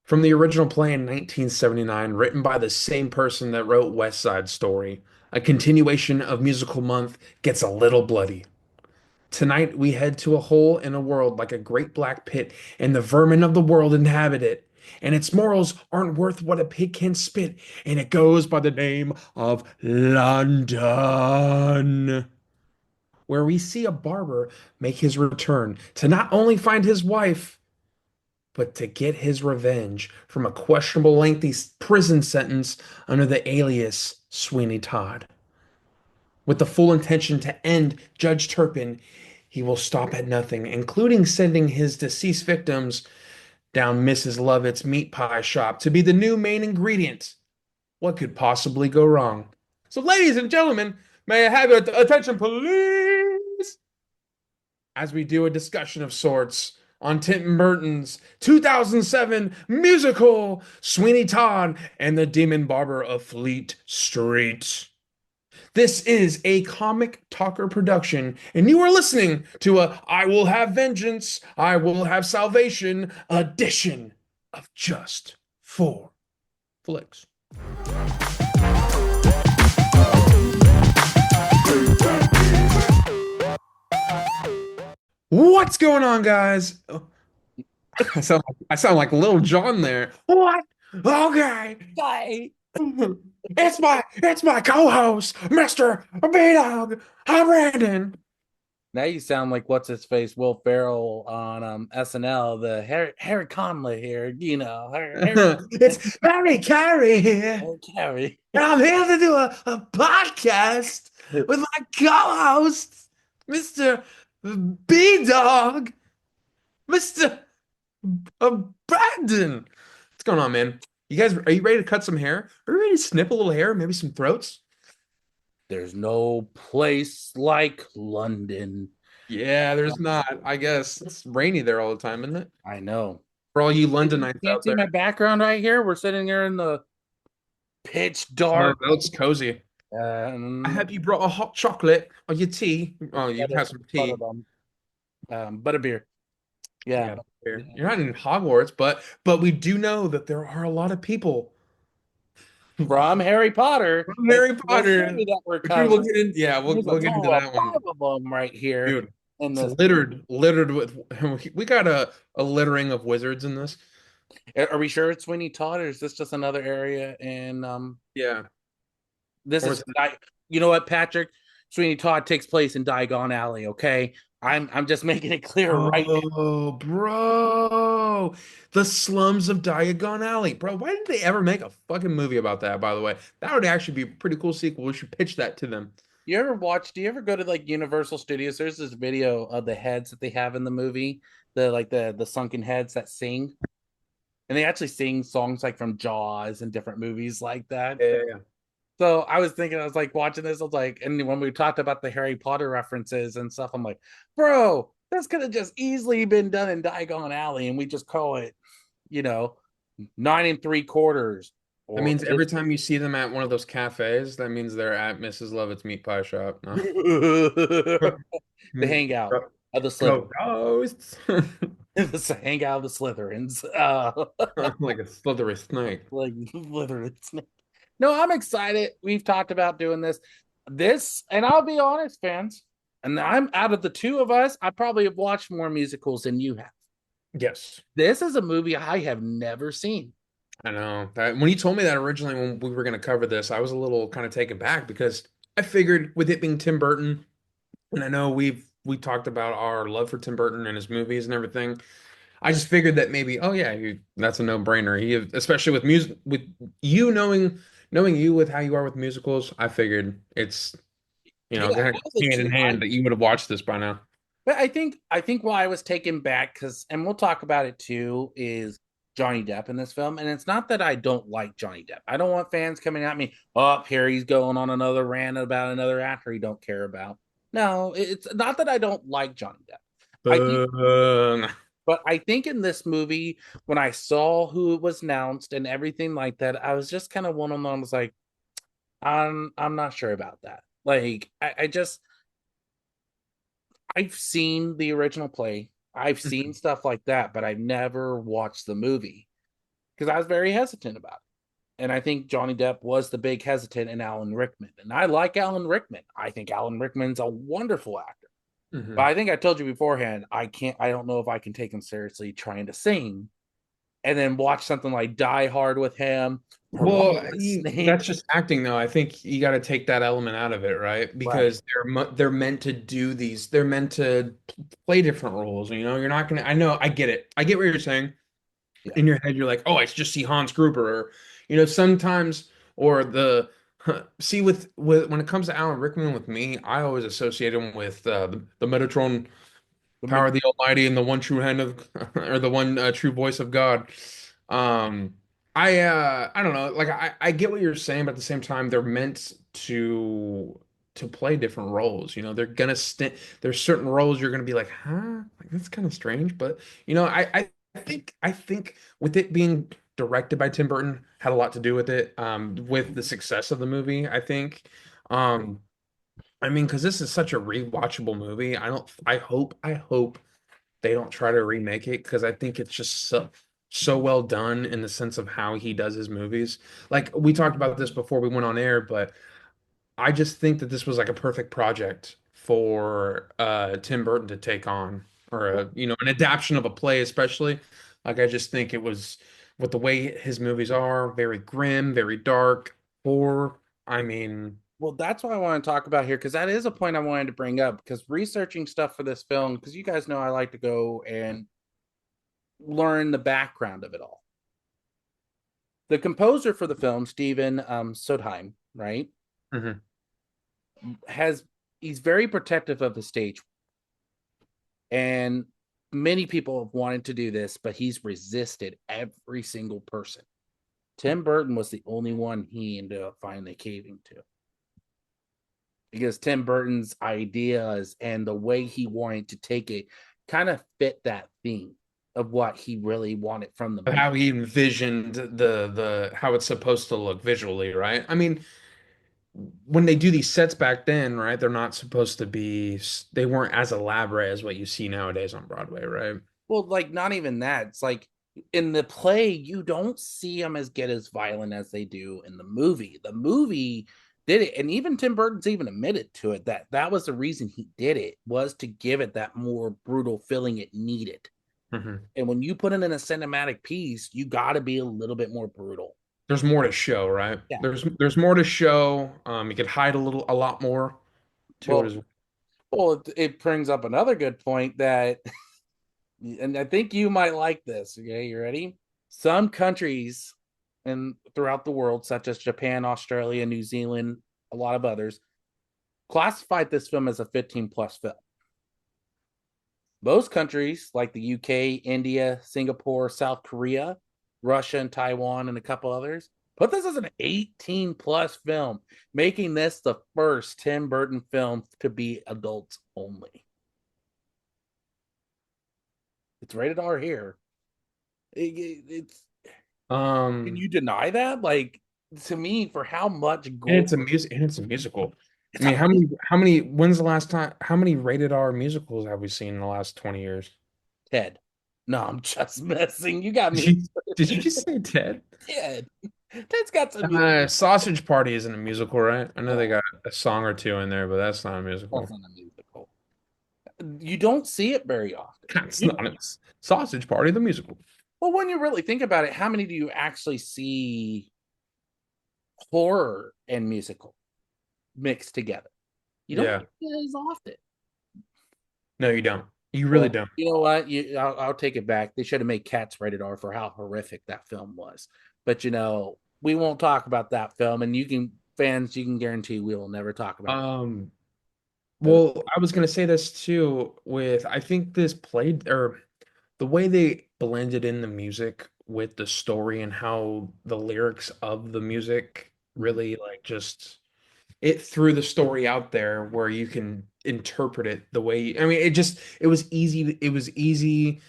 From the original play in 1979, written by the same person that wrote West Side Story, a continuation of Musical Month gets a little bloody. Tonight, we head to a hole in a world like a great black pit, and the vermin of the world inhabit it. And its morals aren't worth what a pig can spit, and it goes by the name of London, where we see a barber make his return to not only find his wife, but to get his revenge from a questionable lengthy prison sentence under the alias Sweeney Todd. With the full intention to end Judge Turpin, he will stop at nothing, including sending his deceased victims down Mrs. Lovett's meat pie shop to be the new main ingredient. What could possibly go wrong? So, ladies and gentlemen, may I have your attention, please, as we do a discussion of sorts on Tim Burton's 2007 musical Sweeney Todd and the Demon Barber of Fleet Street. This is a Comic Talker production, and you are listening to a I Will Have Vengeance, I Will Have Salvation edition of Just for Flicks. What's going on, guys? I sound like Little John there. What? Okay. Guy. It's my co-host, Mr. B-Dog. I'm Brandon. Now you sound like what's his face, Will Ferrell on SNL, the Harry Conley here, It's Harry Carey here. Harry Carey. And I'm here to do a podcast with my co-host, Mr. B-Dog, Mr. Brandon. What's going on, man? You guys, are you ready to cut some hair? Are you ready to snip a little hair? Maybe some throats? There's no place like London. Yeah, there's not. I guess it's rainy there all the time, isn't it? I know. For all you You Londonites can't out see there. my background right here. We're sitting here in the pitch No, dark. that looks cozy. I Um, hope you brought a hot chocolate or your tea. Oh, you've had some tea. butterbeer. Yeah. Yeah, fair. You're not in Hogwarts, but we do know that there are a lot of people From Harry Potter from and Harry the Potter, movie that we're which we will covering. get in. Yeah, we'll There's a we'll get into total of that one, five of them right here dude. in It's this. littered with. We got a littering of wizards in this. Are we sure it's Sweeney Todd, or is this just another area? And Yeah, this or is is it? you know what, Patrick? Sweeney Todd takes place in Diagon Alley. Okay, I'm just making it clear right now. Oh, bro, the slums of Diagon Alley, bro. Why did they ever make a fucking movie about that? By the way, that would actually be a pretty cool sequel. We should pitch that to them. You ever watch? Do you ever go to like Universal Studios? There's this video of the heads that they have in the movie, the sunken heads that sing, and they actually sing songs like from Jaws and different movies like that. Yeah. So I was thinking, I was like watching this, I was like, and when we talked about the Harry Potter references and stuff, I'm like, bro, this could have just easily been done in Diagon Alley, and we just call it, you know, 9 3/4, That or means every time you see them at one of those cafes, that means they're at Mrs. Lovett's meat pie shop. No. the hangout of the Go Slytherins. ghosts. The hangout of the Slytherins. Like a slithery snake. Like Slytherins. No, I'm excited. We've talked about doing this. And I'll be honest, fans, and I'm out of the two of us, I probably have watched more musicals than you have. Yes. This is a movie I have never seen. I know. When you told me that originally when we were going to cover this, I was a little kind of taken back because I figured with it being Tim Burton, and I know we talked about our love for Tim Burton and his movies and everything. I just figured that maybe, oh yeah, that's a no-brainer. Especially with music, with you knowing you with how you are with musicals, I figured it's Yeah, kind of out of the hand in two, hand that you would have watched this by now. but I think why I was taken back, because, and we'll talk about it too, is Johnny Depp in this film. And it's not that I don't like Johnny Depp. I don't want fans coming at me, oh, here he's going on another rant about another actor he don't care about. No, it's not that I don't like Johnny Depp. I think, But but I think in this movie, when I saw who it was announced and everything like that, I was just kind of one of them. I was like, I'm not sure about that. Like, I just I've seen the original play. I've seen stuff like that, but I've never watched the movie. because I was very hesitant about it. And I think Johnny Depp was the big hesitant in Alan Rickman. And I like Alan Rickman. I think Alan Rickman's a wonderful actor. But Hmm. I think I told you beforehand, I don't know if I can take him seriously trying to sing and then watch something like Die Hard with him or Robert Well, the Snake. that's just acting, though. I think you got to take that element out of it, right? Right. Because they're meant to do these. They're meant to play different roles. You know, you're not gonna. I know. I get it. I get what you're saying. Yeah. In your head, you're like, oh, I just see Hans Gruber, or sometimes, or the see with when it comes to Alan Rickman with me, I always associate him with the Metatron power of the Almighty and the one true hand of or the one true voice of God. Um, I don't know, like I get what you're saying, but at the same time, they're meant to play different roles. You know, they're gonna st there's certain roles you're gonna be like, huh, like that's kind of strange, but I think with it being directed by Tim Burton had a lot to do with it, with the success of the movie, I think. Um, I mean, because this is such a rewatchable movie. I hope they don't try to remake it because I think it's just so well done in the sense of how he does his movies. Like we talked about this before we went on air, but I just think that this was like a perfect project for Tim Burton to take on, or an adaptation of a play, especially. Like I just think it was with the way his movies are, very grim, very dark, horror. I mean, Well, that's what I want to talk about here because that is a point I wanted to bring up because researching stuff for this film, because you guys know I like to go and learn the background of it all. The composer for the film, Stephen Sondheim, right, mhm. has he's very protective of the stage, and many people have wanted to do this, but he's resisted every single person. Tim Burton was the only one he ended up finally caving to because Tim Burton's ideas and the way he wanted to take it kind of fit that theme of what he really wanted from the movie. How he envisioned the how it's supposed to look visually, right? I mean, when they do these sets back then, right, they're not supposed to be, they weren't as elaborate as what you see nowadays on Broadway, right? Well, like not even that. It's like in the play, you don't see them as get as violent as they do in the movie. The movie did it, and even Tim Burton's even admitted to it that that was the reason he did it was to give it that more brutal feeling it needed. Hmm. And when you put it in a cinematic piece, you got to be a little bit more brutal. There's more to show, right? Yeah. There's more to show. You could hide a lot more to it Well, as well. it brings up another good point that, and I think you might like this. Okay, you ready? Some countries and throughout the world, such as Japan, Australia, New Zealand, a lot of others, classified this film as a 15 plus film. Most countries like the UK, India, Singapore, South Korea, Russia, and Taiwan, and a couple others put this as an 18 plus film, making this the first Tim Burton film to be adults only. It's rated R here. It's Can Um, you deny that? Like to me, for how much and gore, it's a musical. I it's mean, a when's the last time, how many rated R musicals have we seen in the last 20 years? Ted. No, I'm just messing. You got Did me. you, did you just say Ted? Ted. Ted's got some music. Sausage Party isn't a musical, right? I know they Oh, got a song or two in there, but that's not a that's musical. not a musical. You don't see it very often. It's not a Sausage Party, the musical. Well, when you really think about it, how many do you actually see horror and musical mixed together? You don't Yeah. see it as often. No, you don't. You really Well, don't. you know what? I'll take it back. They should have made Cats rated R for how horrific that film was. But we won't talk about that film, and you can guarantee we will never talk about it. Um, Because well, I was gonna say this too with I think this played or the way they blended in the music with the story and how the lyrics of the music really like just it threw the story out there where you can interpret it the way I mean it was easy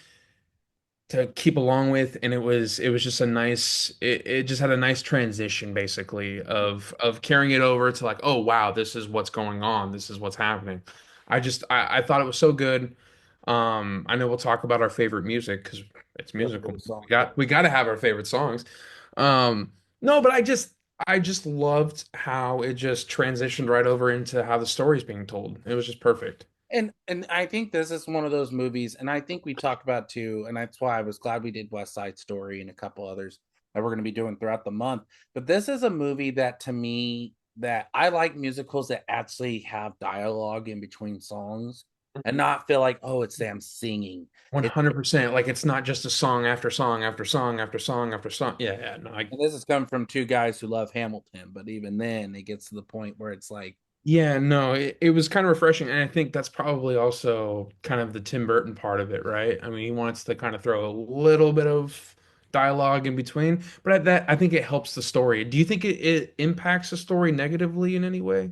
to keep along with, and it was just a nice it just had a nice transition basically of carrying it over to like, oh wow, this is what's going on, this is what's happening. I thought it was so good. I know we'll talk about our favorite music because It's Your musical. favorite song. We got to have our favorite songs. No, but I just loved how it just transitioned right over into how the story's being told. It was just perfect. And I think this is one of those movies, and I think we talked about too, and that's why I was glad we did West Side Story and a couple others that we're going to be doing throughout the month. But this is a movie that to me that I like musicals that actually have dialogue in between songs and not feel like, oh, it's them singing. It 100%. Like it's not just a song after song after song after song after song. Yeah, yeah, no, and this is coming from two guys who love Hamilton, but even then it gets to the point where it's like, yeah, no, it was kind of refreshing, and I think that's probably also kind of the Tim Burton part of it, right? I mean, he wants to kind of throw a little bit of dialogue in between, but I think it helps the story. Do you think it impacts the story negatively in any way?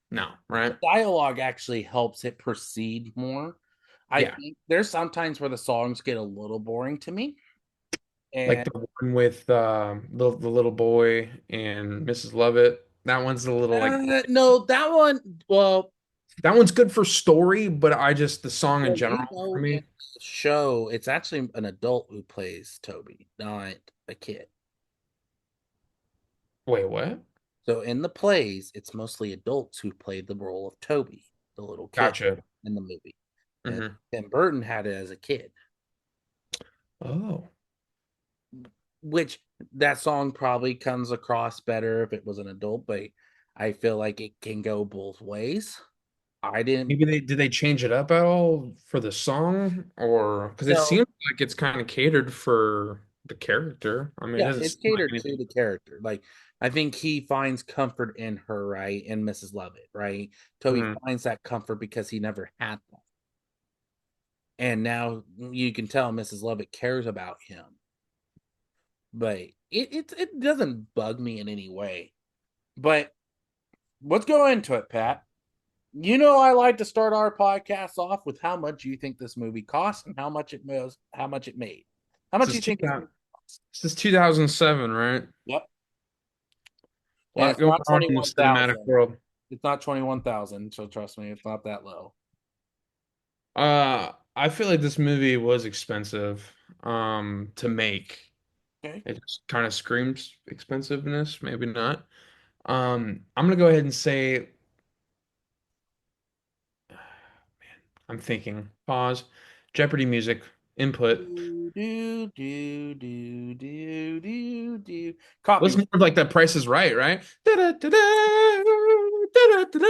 No, the right? dialogue actually helps it proceed more. I Yeah, think there's sometimes where the songs get a little boring to me. like And the one with the little boy and Mrs. Lovett. That one's a little like no, that one, well, that one's good for story, but I just the song in well, general for in me. the show, it's actually an adult who plays Toby, not a kid. Wait, what? So in the plays, it's mostly adults who play the role of Toby, the little kid Gotcha. in the movie. And Hmm. Tim Burton had it as a kid, Oh. which that song probably comes across better if it was an adult, but I feel like it can go both ways. I didn't Maybe they did they change it up at all for the song or because it know. seems like it's kind of catered for the character. I mean, it Yeah, doesn't it's seem like catered to anything. the character. Like, I think he finds comfort in her, right? In Mrs. Lovett, right? Toby Mhm. finds that comfort because he never had that. And now you can tell Mrs. Lovett cares about him. But it doesn't bug me in any way. But let's go into it, Pat. You know I like to start our podcast off with how much you think this movie cost and how much it made. How much This do is you think this movie cost? 2007, right? Yep. A And lot it's going not on in the cinematic 21,000. world. It's not 21,000, so trust me, it's not that low. I feel like this movie was expensive to make. Okay. It just kind of screams expensiveness, maybe not. I'm gonna go ahead and say I'm thinking. Pause. Jeopardy music input. Do, do, do, do, do, do, do. Well, it's Copyright. more of like the Price is Right, right? Da-da-da-da, da-da-da-da,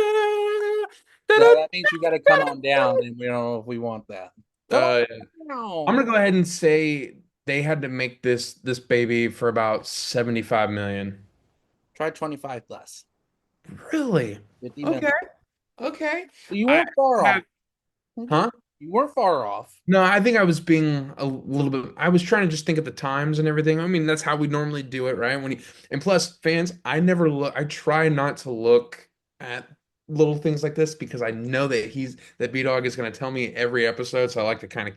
Yeah, da-da. that means you got to come on down, and we don't know if we want that. Come on Yeah. I'm down. gonna go ahead and say they had to make this baby for about 75 million. Try 25 less. Really? 50 Okay. million. Okay. You I weren't far off. have, huh? You weren't far off. No, I think I was being a little bit. I was trying to just think of the times and everything. I mean, that's how we normally do it, right? And plus, fans, I never look. I try not to look at little things like this because I know that B Dog is going to tell me every episode. So I like to kind of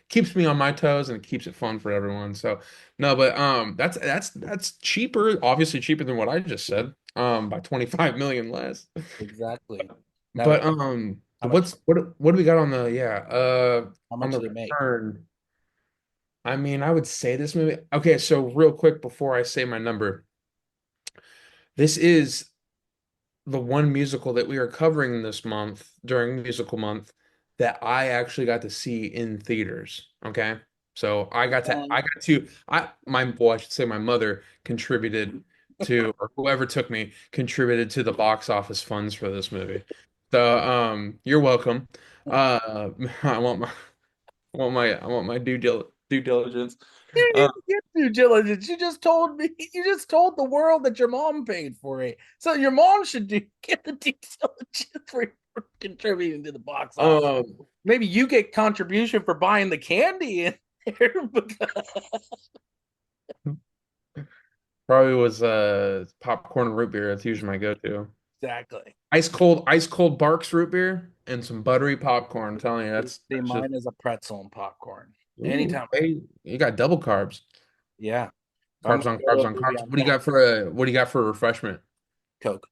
keeps me on my toes and it keeps it fun for everyone. So no, but that's cheaper, obviously cheaper than what I just said. By 25 million less. Exactly. Now, But how much? what do we got on the yeah How on much the did it make? return? I mean, I would say this movie. Okay, so real quick before I say my number, this is the one musical that we are covering this month during musical month that I actually got to see in theaters. Okay. So I should say my mother contributed to, or whoever took me contributed to the box office funds for this movie. So, you're welcome. I want my, I want my due diligence. You Uh, didn't get due diligence. You just told me. You just told the world that your mom paid for it. So your mom should get the due diligence for contributing to the box office. um, Maybe you get contribution for buying the candy in there. probably was popcorn and root beer. That's usually my go-to. Exactly. Ice cold Barks root beer and some buttery popcorn. I'm telling you, See, that's just mine is a pretzel and popcorn. ooh, Anytime. hey, you got double carbs. Yeah. If I'm Carbs gonna on go to carbs a on movie, carbs. I'm What do you got for a refreshment? Coke.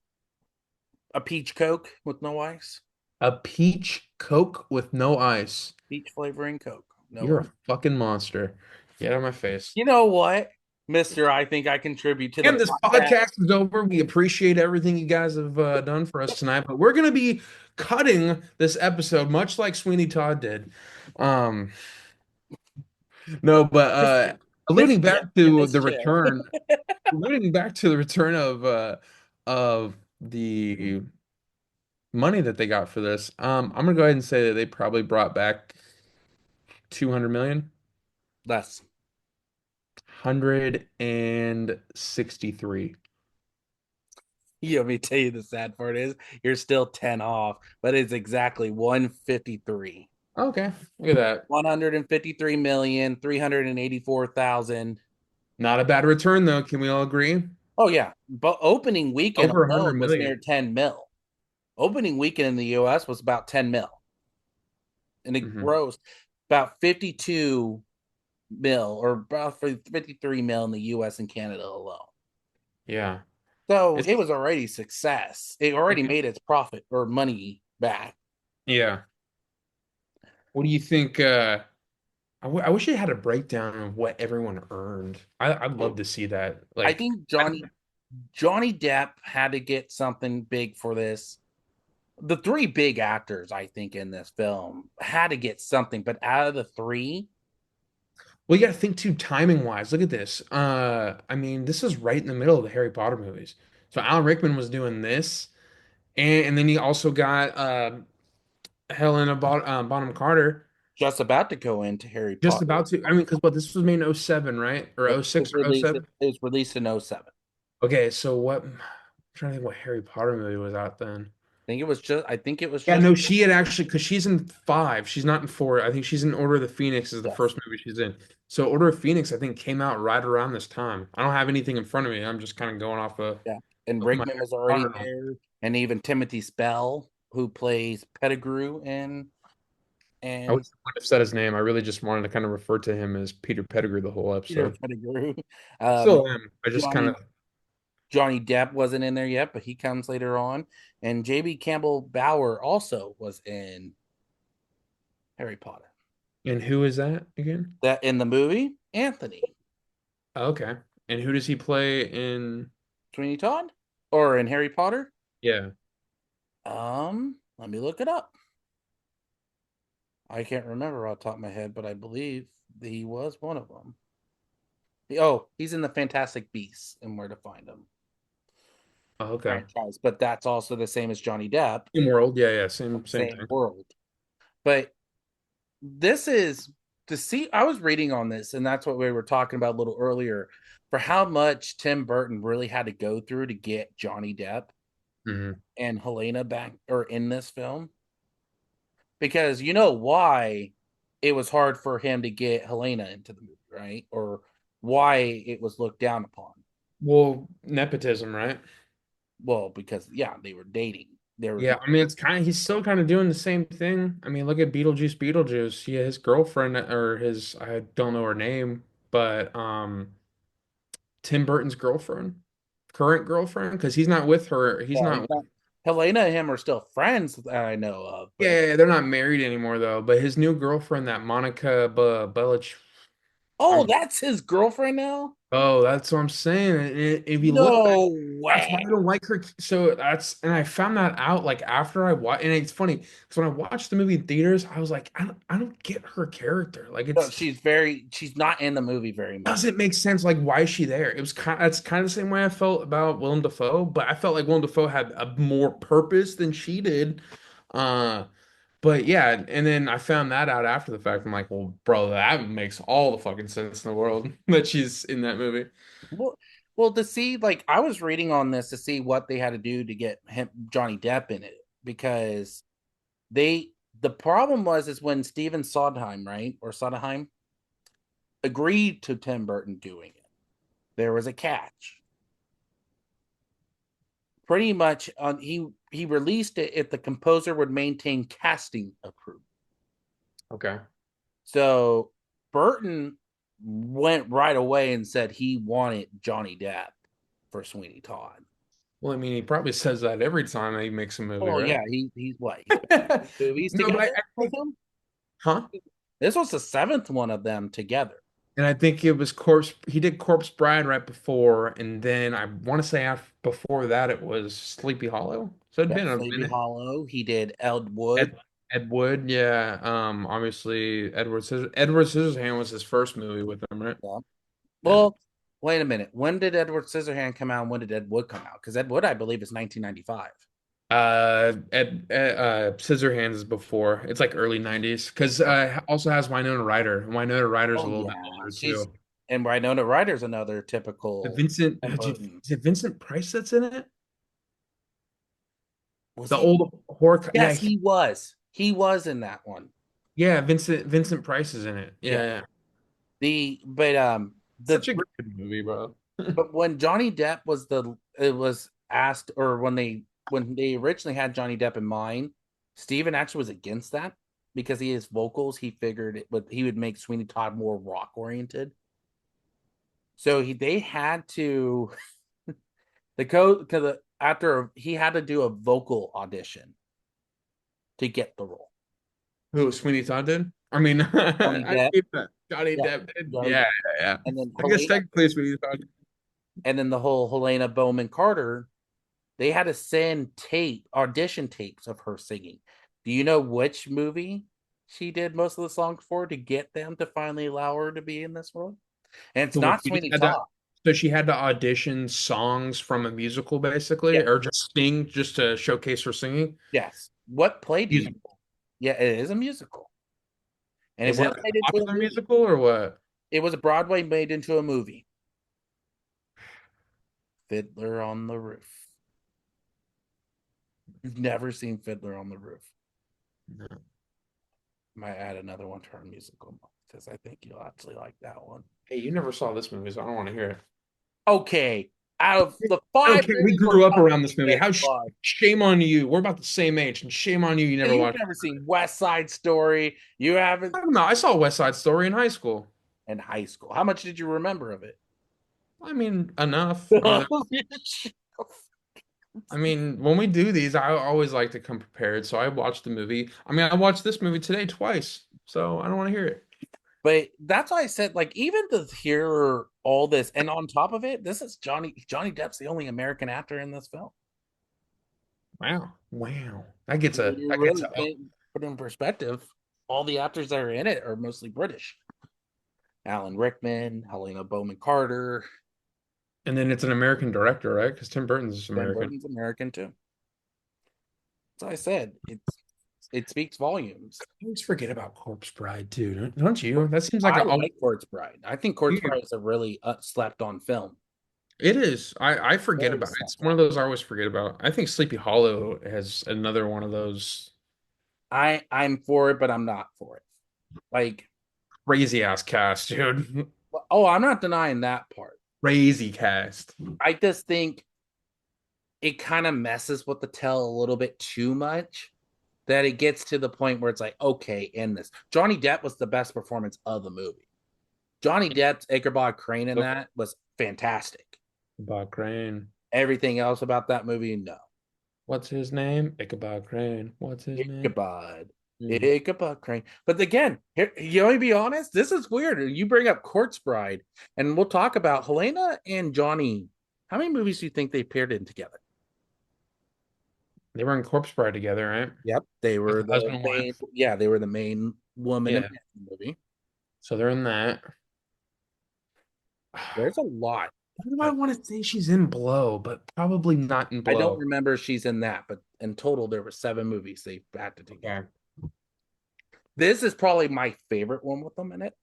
A peach Coke with no ice. A peach Coke with no ice. Peach flavoring Coke. No You're way. a fucking monster. Get out of my face. You know what, Mister? I think I contribute to the And this podcast. podcast is over. We appreciate everything you guys have done for us tonight, but we're going to be cutting this episode, much like Sweeney Todd did. Um, no, but Mr. alluding Mr. back in to this the chair. return, alluding back to the return of the money that they got for this, I'm gonna go ahead and say that they probably brought back 200 million, Less. 163. You want me to tell you the sad part is you're still 10 off, but it's exactly 153. Okay, look at that. 153,384,000. Not a bad return though. Can we all agree? Oh yeah, but opening weekend Over 100 alone was near million. 10 mil. Opening weekend in the US was about 10 mil. And it Hmm. grossed about 52 mil or about 53 mil in the US and Canada alone. Yeah. So It's it was already success. It already made its profit or money back. yeah. What do you think? I wish it had a breakdown of what everyone earned. I'd love to see that. I Like, think Johnny Depp had to get something big for this. The three big actors, I think, in this film had to get something, but out of the three, well, you got to think too, timing wise. Look at this. I mean, this is right in the middle of the Harry Potter movies. So Alan Rickman was doing this, and then he also got Bonham Carter just about to go into Harry just Potter. about to. I mean, because what this was made in '07, right? Or It '06 was or released. '07. It was released in '07. Okay, so what? I'm trying to think what Harry Potter movie was out then. Think it was just. I think it was Yeah, just. no, she had actually because she's in five. She's not in four. I think she's in Order of the Phoenix is the Yes. first movie she's in. So Order of Phoenix, I think, came out right around this time. I don't have anything in front of me. I'm just kind of going off Yeah. And of my Rickman was Potter already knowledge. there, and even Timothy Spell, who plays Pettigrew I and wish I would have said his name. I really just wanted to kind of refer to him as Peter Pettigrew the whole Peter episode. Pettigrew. Still am. I just kind Johnny of Johnny Depp wasn't in there yet, but he comes later on. And JB Campbell Bower also was in Harry Potter. and who is that again? That in the movie, Anthony Okay. And who does he play in? Sweeney Todd, or in Harry Potter. Yeah. Let me look it up. I can't remember off the top of my head, but I believe he was one of them. Oh, he's in the Fantastic Beasts and Where to Find Them Oh, okay. franchise, but that's also the same as Johnny Depp, Same world. Yeah, yeah. Same same thing. world. But this is to see. I was reading on this, and that's what we were talking about a little earlier. For how much Tim Burton really had to go through to get Johnny Depp Hmm. and Helena back or in this film, because you know why it was hard for him to get Helena into the movie, right? Or why it was looked down upon. Well, nepotism, right? Well, because yeah, they were dating. They were Yeah, I mean, it's kind of he's still kind of doing the same thing. I mean, look at Beetlejuice, Beetlejuice. Yeah, his girlfriend or his I don't know her name, but Tim Burton's girlfriend, current girlfriend, because he's not with her. He's well, he's not. not, Helena and him are still friends that I know of, Yeah, but yeah, yeah, they're not married anymore though. But his new girlfriend, that Monica Bellic. oh, Um, that's his girlfriend now. oh, that's what I'm saying. If you look back, No that's why way. I don't like her. So and I found that out like after I watched, and it's funny because when I watched the movie in theaters, I was like, I don't get her character. Like No, it's she's not in the movie very much. doesn't make sense. Like why is she there? It was that's kind of the same way I felt about Willem Dafoe, but I felt like Willem Dafoe had a more purpose than she did. Uh, but yeah, and then I found that out after the fact. I'm like, well, bro, that makes all the fucking sense in the world that she's in that movie. Well, well, to see like I was reading on this to see what they had to do to get him Johnny Depp in it because they the problem was is when Steven Sondheim, right, or Sondheim agreed to Tim Burton doing it. There was a catch. Pretty much, he released it if the composer would maintain casting approval. Okay. So Burton went right away and said he wanted Johnny Depp for Sweeney Todd. Well, I mean, he probably says that every time he makes a movie, Oh right? yeah, he's what he's movies No, but together I with think, him. huh? This was the seventh one of them together. And I think it was Corpse. He did Corpse Bride right before, and then I want to say after, before that it was Sleepy Hollow. So it'd Yep, been a Sleepy minute. Hollow. He did Ed Wood. Ed Wood, yeah. Obviously Edward Scissorhands was his first movie with him, right? Yeah. Yeah. Well, wait a minute. When did Edward Scissorhand come out and when did Ed Wood come out? Because Ed Wood, I believe, is 1995. Scissorhands is before. It's like early 90s because also has Winona Ryder. Winona Ryder's a Oh little bit yeah, older she's too. and Winona Ryder's another typical Vincent, Tim Burton. is it Vincent Price that's in it? Was The he? old horror, yeah, Yes, he was. He was in that one. yeah. Vincent Price is in it. Yeah. Yeah, yeah. The but the Such a good movie, bro. but when Johnny Depp was it was asked or when they originally had Johnny Depp in mind, Steven actually was against that because he has vocals. He figured he would make Sweeney Todd more rock oriented. So they had to the code because after he had to do a vocal audition to get the role. Who Sweeney Todd did? I mean, Johnny I Depp, hate that. Johnny yeah, Depp did. Johnny Yeah, Depp, yeah, and then yeah. I guess Helena, technically Sweeney Todd. and then the whole Helena Bowman Carter. They had to send audition tapes of her singing. Do you know which movie she did most of the songs for to get them to finally allow her to be in this role? And it's So not she just Sweeney had to. Todd. So she had to audition songs from a musical, basically, Yeah. or just sing, just to showcase her singing. Yes. What play do you know? Musical. Yeah, it is a musical. And it Is it was like made a into a popular movie. musical or what? It was a Broadway made into a movie. Fiddler on the Roof. You've never seen Fiddler on the Roof. No. Might add another one to our musical because I think you'll actually like that one. Hey, you never saw this movie, so I don't want to hear it. Okay, out of the I don't five care. We movies we're grew up covering around this movie. today, How Claude, shame on you. We're about the same age, and shame on you. You never you've watched. never seen West Side Story. You haven't I don't know. I saw West Side Story in high school. in high school. How much did you remember of it? I mean, enough. I mean, when we do these, I always like to come prepared. So I watched the movie. I mean, I watched this movie today twice. So I don't want to hear it. But that's why I said, like, even to hear all this, and on top of it, this is Johnny Depp's the only American actor in this film. Wow. Wow. When you That gets really a put in perspective, all the actors that are in it are mostly British. Alan Rickman, Helena Bowman Carter, and then it's an American director, right? Because Tim Burton's Ben American. Burton's American too. As I said, it speaks volumes. I always forget about Corpse Bride too, don't you? That seems like I a like Corpse Bride. I think Corpse you- Bride is a really slept on film. it is. I forget Very about it. It's slept one on. of those I always forget about. I think Sleepy Hollow has another one of those I'm for it, but I'm not for it. Like, crazy ass cast, dude. oh, I'm not denying that part. Crazy cast. I just think it kind of messes with the tale a little bit too much that it gets to the point where it's like, okay, end this. Johnny Depp was the best performance of the movie. Johnny Depp's Ichabod Crane in that was fantastic. Ichabod Crane. Everything else about that movie, no. What's his name? Ichabod Crane. What's his name? Ichabod. Hmm. Ichabod Crane. But again, here, you want me to be honest? This is weird. You bring up Corpse Bride, and we'll talk about Helena and Johnny. How many movies do you think they paired in together? They were in Corpse Bride together, right? Yep, they As were a the husband and main. wife. Yeah, they were the main woman in Yeah. the movie. So they're in that. There's a lot. Why do I want to say she's in Blow, but probably not in I don't Blow? remember she's in that, but in total there were 7 movies they acted together. Okay. This is probably my favorite one with them in it.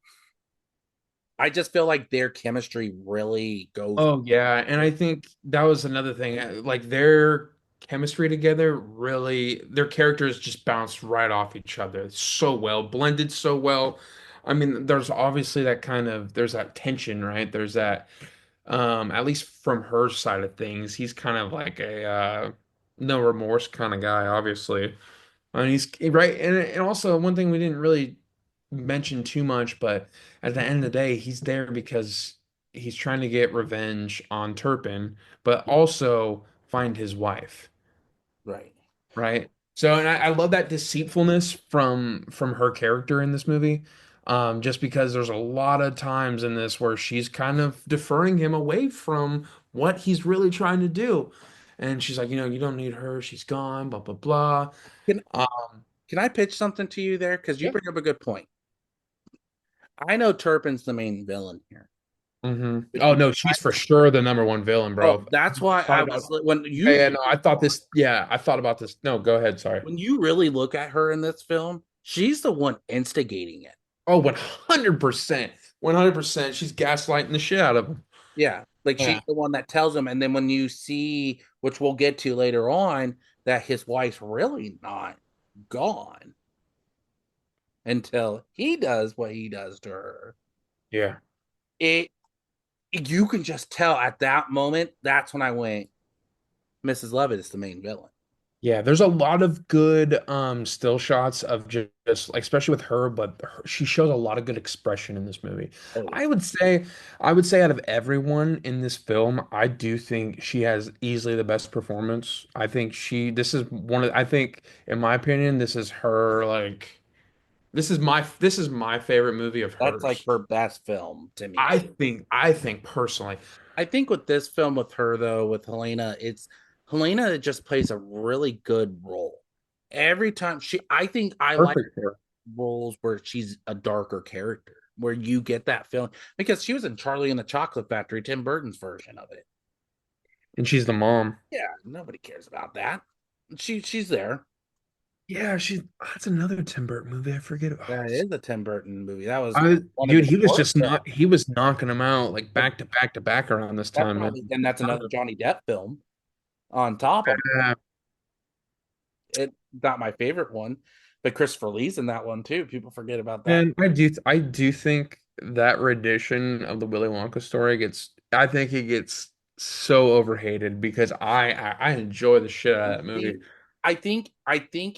I just feel like their chemistry really goes. Oh yeah, and I think that was another thing. Like their chemistry together, really, their characters just bounced right off each other so well, blended so well. I mean, there's obviously that kind of there's that tension, right? There's that at least from her side of things, he's kind of like a no remorse kind of guy, obviously. And he's right, and also one thing we didn't really mention too much, but at the end of the day, he's there because he's trying to get revenge on Turpin, but also find his wife, Right. right? So, and I love that deceitfulness from her character in this movie. just because there's a lot of times in this where she's kind of deferring him away from what he's really trying to do. And she's like, you don't need her. She's gone, blah, blah, blah. Can Um, can I pitch something to you there? Because you yeah. bring up a good point. I know Turpin's the main villain here, but Oh no, she's for sure the number one villain, oh, bro. that's why Thought I about, was when yeah, you yeah, no, I thought this. Yeah, I thought about this. No, go ahead. Sorry. when you really look at her in this film, she's the one instigating it. Oh, 100%. 100%. She's gaslighting the shit out of him. Yeah, like Yeah. she's the one that tells him, and then when you see, which we'll get to later on, that his wife's really not gone until he does what he does to her. Yeah. It You can just tell at that moment. That's when I went, Mrs. Lovett is the main villain. Yeah, there's a lot of good still shots of just like especially with her, but she shows a lot of good expression in this movie. Oh yeah, I would say I would say out of everyone in this film, I do think she has easily the best performance. I think this is I think in my opinion, this is her like this is my favorite movie of that's like hers. her best film to me. I think personally. I think with this film with her though, with Helena, it's Helena just plays a really good role. Every time I think I like Perfect for her. roles where she's a darker character, where you get that feeling because she was in Charlie and the Chocolate Factory, Tim Burton's version of it. And she's the mom. Yeah, nobody cares about that. She's there. Yeah, that's another Tim Burton movie. I forget. Oh, That is a Tim Burton movie. That was I one of dude, his worst films. he was knocking them out like But back to back to back around this that's time, man. probably and that's another Johnny Depp film on top of Yeah, it. Not my favorite one, but Christopher Lee's in that one too. People forget about that. and I do think that rendition of the Willy Wonka story I think it gets so overhated because I enjoy the shit out of that movie. See, I think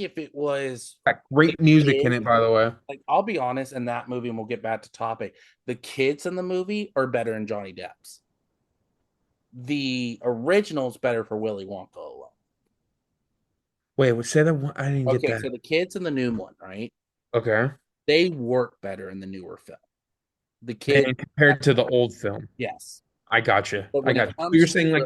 if it was Got the great music in kids, it, by the way. like I'll be honest, in that movie, and we'll get back to topic. The kids in the movie are better than Johnny Depp's. The original's better for Willy Wonka alone. Wait, say that one. I didn't get Okay, that. so the kids in the new one, right? Okay. They work better in the newer film. The kid, And compared to the old film. yes, I got you. but I when it got you. So comes you're to saying like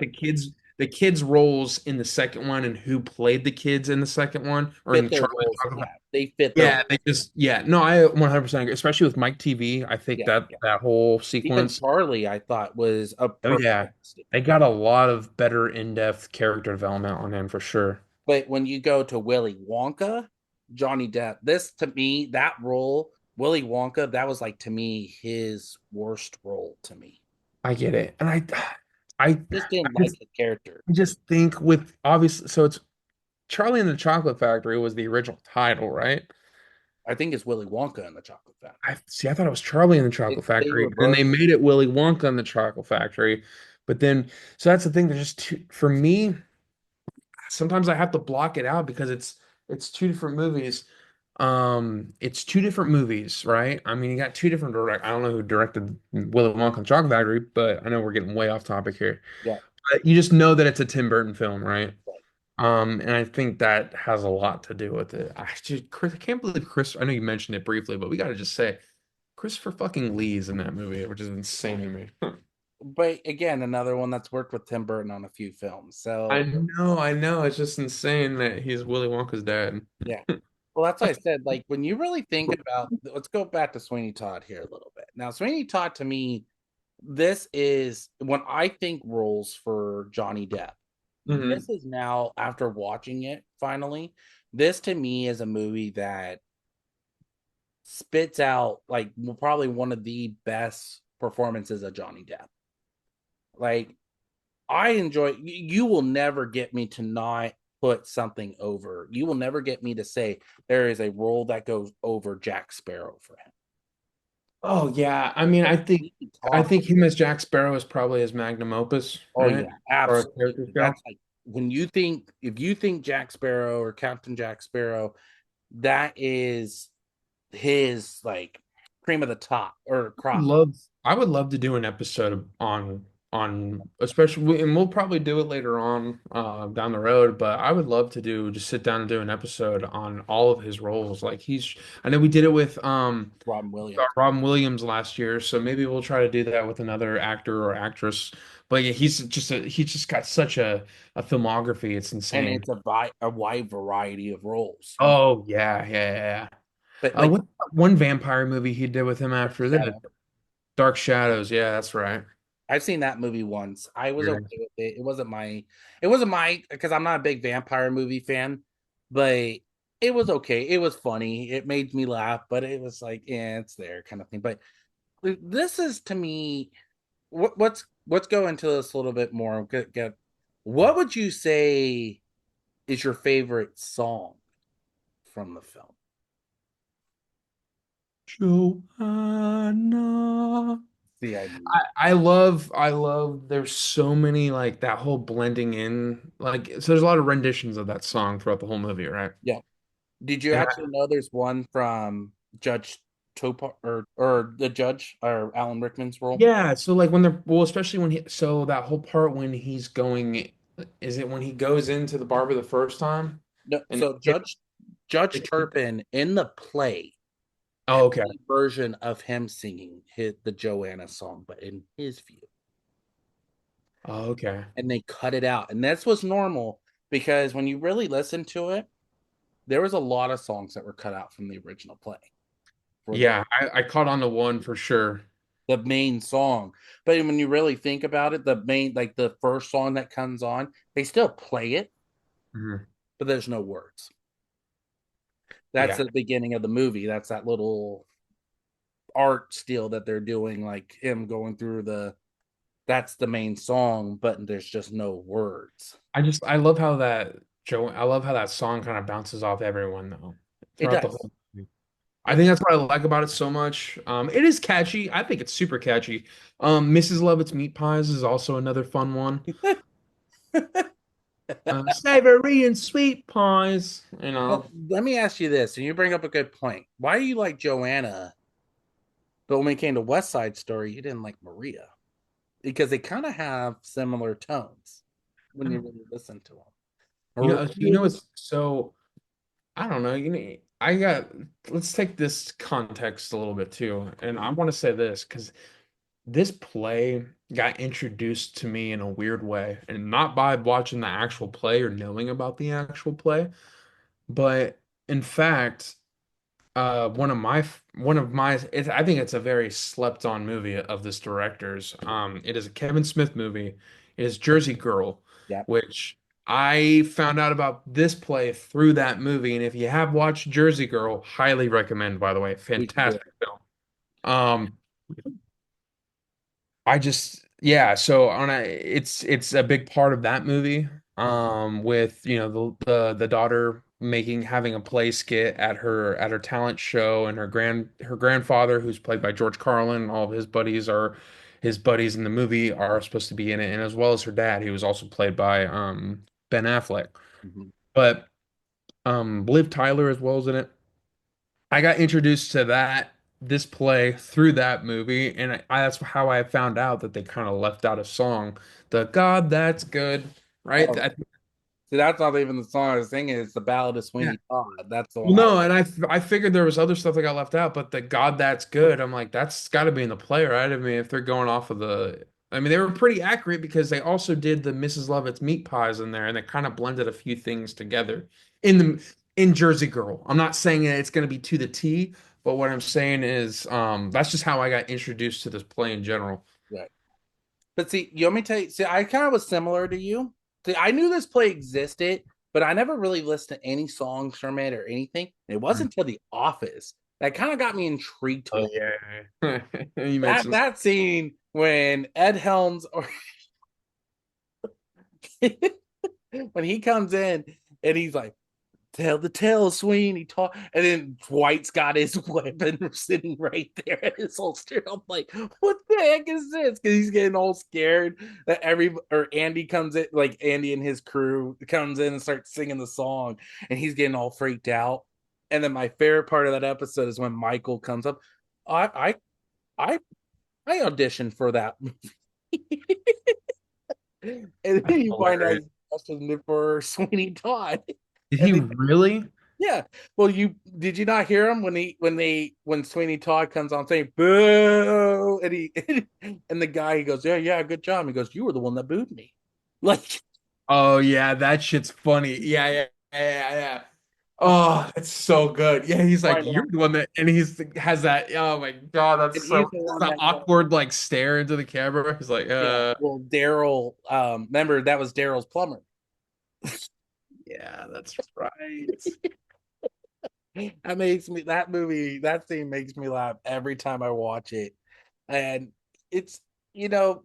the kids roles in the second one and who played the kids in the second one or fit in their Charlie and roles, the Chocolate yeah, Factory? they fit their Yeah, they just no, I 100% agree. Especially with Mike TV, I think yeah. that whole Even sequence. Charlie, I thought was a Oh perfect. yeah, they got a lot of better in-depth character development on him for sure. But when you go to Willy Wonka, Johnny Depp, this to me, that role, Willy Wonka, that was like to me his worst role to me. I get it, and I Just I didn't like just, the character. I just think with obviously, so it's Charlie and the Chocolate Factory was the original title, right? I think it's Willy Wonka in the Chocolate Factory. I thought it was Charlie and the Chocolate They Factory, and then they reversed. made it Willy Wonka and the Chocolate Factory. But then, so that's the thing. There's just for me, sometimes I have to block it out because it's two different movies. It's two different movies, right? I mean, you got two different I don't know who directed Willy Wonka and the Chocolate Factory, but I know we're getting way off topic here. Yeah. But you just know that it's a Tim Burton film, right? Right. And I think that has a lot to do with it. I can't believe Chris. I know you mentioned it briefly, but we got to just say Christopher fucking Lee's in that movie, which is insane to me. But again, another one that's worked with Tim Burton on a few films. I So know, I know. It's just insane that he's Willy Wonka's dad. yeah. Well, that's why I said, like, when you really think about, let's go back to Sweeney Todd here a little bit. Now, Sweeney Todd to me, this is when I think roles for Johnny Depp. Hmm. This is now, after watching it finally, this to me is a movie that spits out like probably one of the best performances of Johnny Depp. Like, I enjoy, you will never get me to not put something over. You will never get me to say there is a role that goes over Jack Sparrow for him. Oh yeah, I mean, I Talk. think him as Jack Sparrow is probably his magnum opus, Oh right? yeah, Or a character absolutely. go. That's like when you think if you think Jack Sparrow or Captain Jack Sparrow, that is his like cream of the top or crop. I would love to do an episode on on especially, and we'll probably do it later on down the road, but I would love to do just sit down and do an episode on all of his roles. Like he's I know we did it with Robin Williams. Robin Williams last year, so maybe we'll try to do that with another actor or actress. But yeah, he's just got such a filmography. It's And insane. it's a wide variety of roles. Oh yeah, yeah, yeah. But like What one vampire movie he did with him after that? Shadow, Dark Shadows. Yeah, that's right. I've seen that movie once. I was Yeah. okay with it. It wasn't my because I'm not a big vampire movie fan, but it was okay. It was funny. It made me laugh, but it was like, yeah, it's there kind of thing. But this is to me, let's go into this a little bit more. What would you say is your favorite song from the film? Joanna. See, I knew that. I love there's so many like that whole blending in like so there's a lot of renditions of that song throughout the whole movie, right? Yeah. Did you And actually know there's one from Judge Topar or the judge or Alan Rickman's role? yeah, so like when they're well, especially when he so that whole part when he's going is it when he goes into the barber the first time? No, And so Judge Turpin in the play oh, had okay. a version of him singing the Joanna song, but in his view, Oh, okay. and they cut it out, and that's what's normal because when you really listen to it, there was a lot of songs that were cut out from the original play for Yeah, I caught on to one for sure. the main song. But when you really think about it, the main like the first song that comes on, they still play it, Mhm. but there's no words. That's Yeah. the beginning of the movie. That's that little art steal that they're doing, like him going through the that's the main song, but there's just no words. I love how that I love how that song kind of bounces off everyone though It throughout the does. whole movie. I It think that's what I like about it so much. It is catchy. I think it's super catchy. Mrs. Lovett's Meat Pies is also another fun one. Savory and sweet pies, you know. Well, let me ask you this, and you bring up a good point. Why do you like Joanna, but when it came to West Side Story, you didn't like Maria? Because they kind of have similar tones when I you don't, really listen to them. you know, it's so I don't know. I got. Let's take this context a little bit too, and I want to say this because this play got introduced to me in a weird way, and not by watching the actual play or knowing about the actual play, but in fact, one of my I think it's a very slept on movie of this director's. It is a Kevin Smith movie. It is Jersey Girl, Yeah, which I found out about this play through that movie. And if you have watched Jersey Girl, highly recommend, by the way. we should do it. Fantastic film. Um, I just yeah, so on a it's a big part of that movie. With the daughter making having a play skit at her talent show and her grandfather who's played by George Carlin, all of his buddies in the movie are supposed to be in it, and as well as her dad, who was also played by Ben Affleck. Mhm. But Liv Tyler as well as in it. I got introduced to this play through that movie, and that's how I found out that they kind of left out a song, the God That's Good, right? Oh, see, that's not even the song I was singing. It's the Ballad of Yeah. Sweeney Todd. That's the Well, one I. no, and I figured there was other stuff that got left out, but the God That's Good, I'm like, that's got to be in the play, right? I mean, if they're going off of I mean, they were pretty accurate because they also did the Mrs. Lovett's meat pies in there, and they kind of blended a few things together in Jersey Girl. I'm not saying that it's going to be to the T, but what I'm saying is, that's just how I got introduced to this play in general. Right. But see, you want me to tell you? See, I kind of was similar to you. See, I knew this play existed, but I never really listened to any songs from it or anything. It wasn't until The Office that kind of got me intrigued to Oh it. yeah, you That mentioned. that scene when Ed Helms or when he comes in and he's like, tell the tale, Sweeney Todd. And then Dwight's got his weapon sitting right there at his holster. I'm like, what the heck is this? Because he's getting all scared that Andy comes in, like Andy and his crew comes in and starts singing the song, and he's getting all freaked out. And then my favorite part of that episode is when Michael comes up. I I I I auditioned for that. And then That's you find out hilarious. he's busting it for Sweeney Todd. Did And he then, really? yeah. Well, you did you not hear him when Sweeney Todd comes on saying boo, and he and the guy, he goes, yeah, yeah, good job. He goes, you were the one that booed me. Like, Oh yeah, that shit's funny. Yeah, yeah, yeah, yeah. Oh, that's so good. Yeah, he's like, find you're out, the one that, and he's has that. Oh my God, that's and he's so the just one that that goes, awkward like stare into the camera. He's like, yeah. Well, Daryl, remember that was Daryl's plumber. yeah, that's right. That scene makes me laugh every time I watch it. And it's,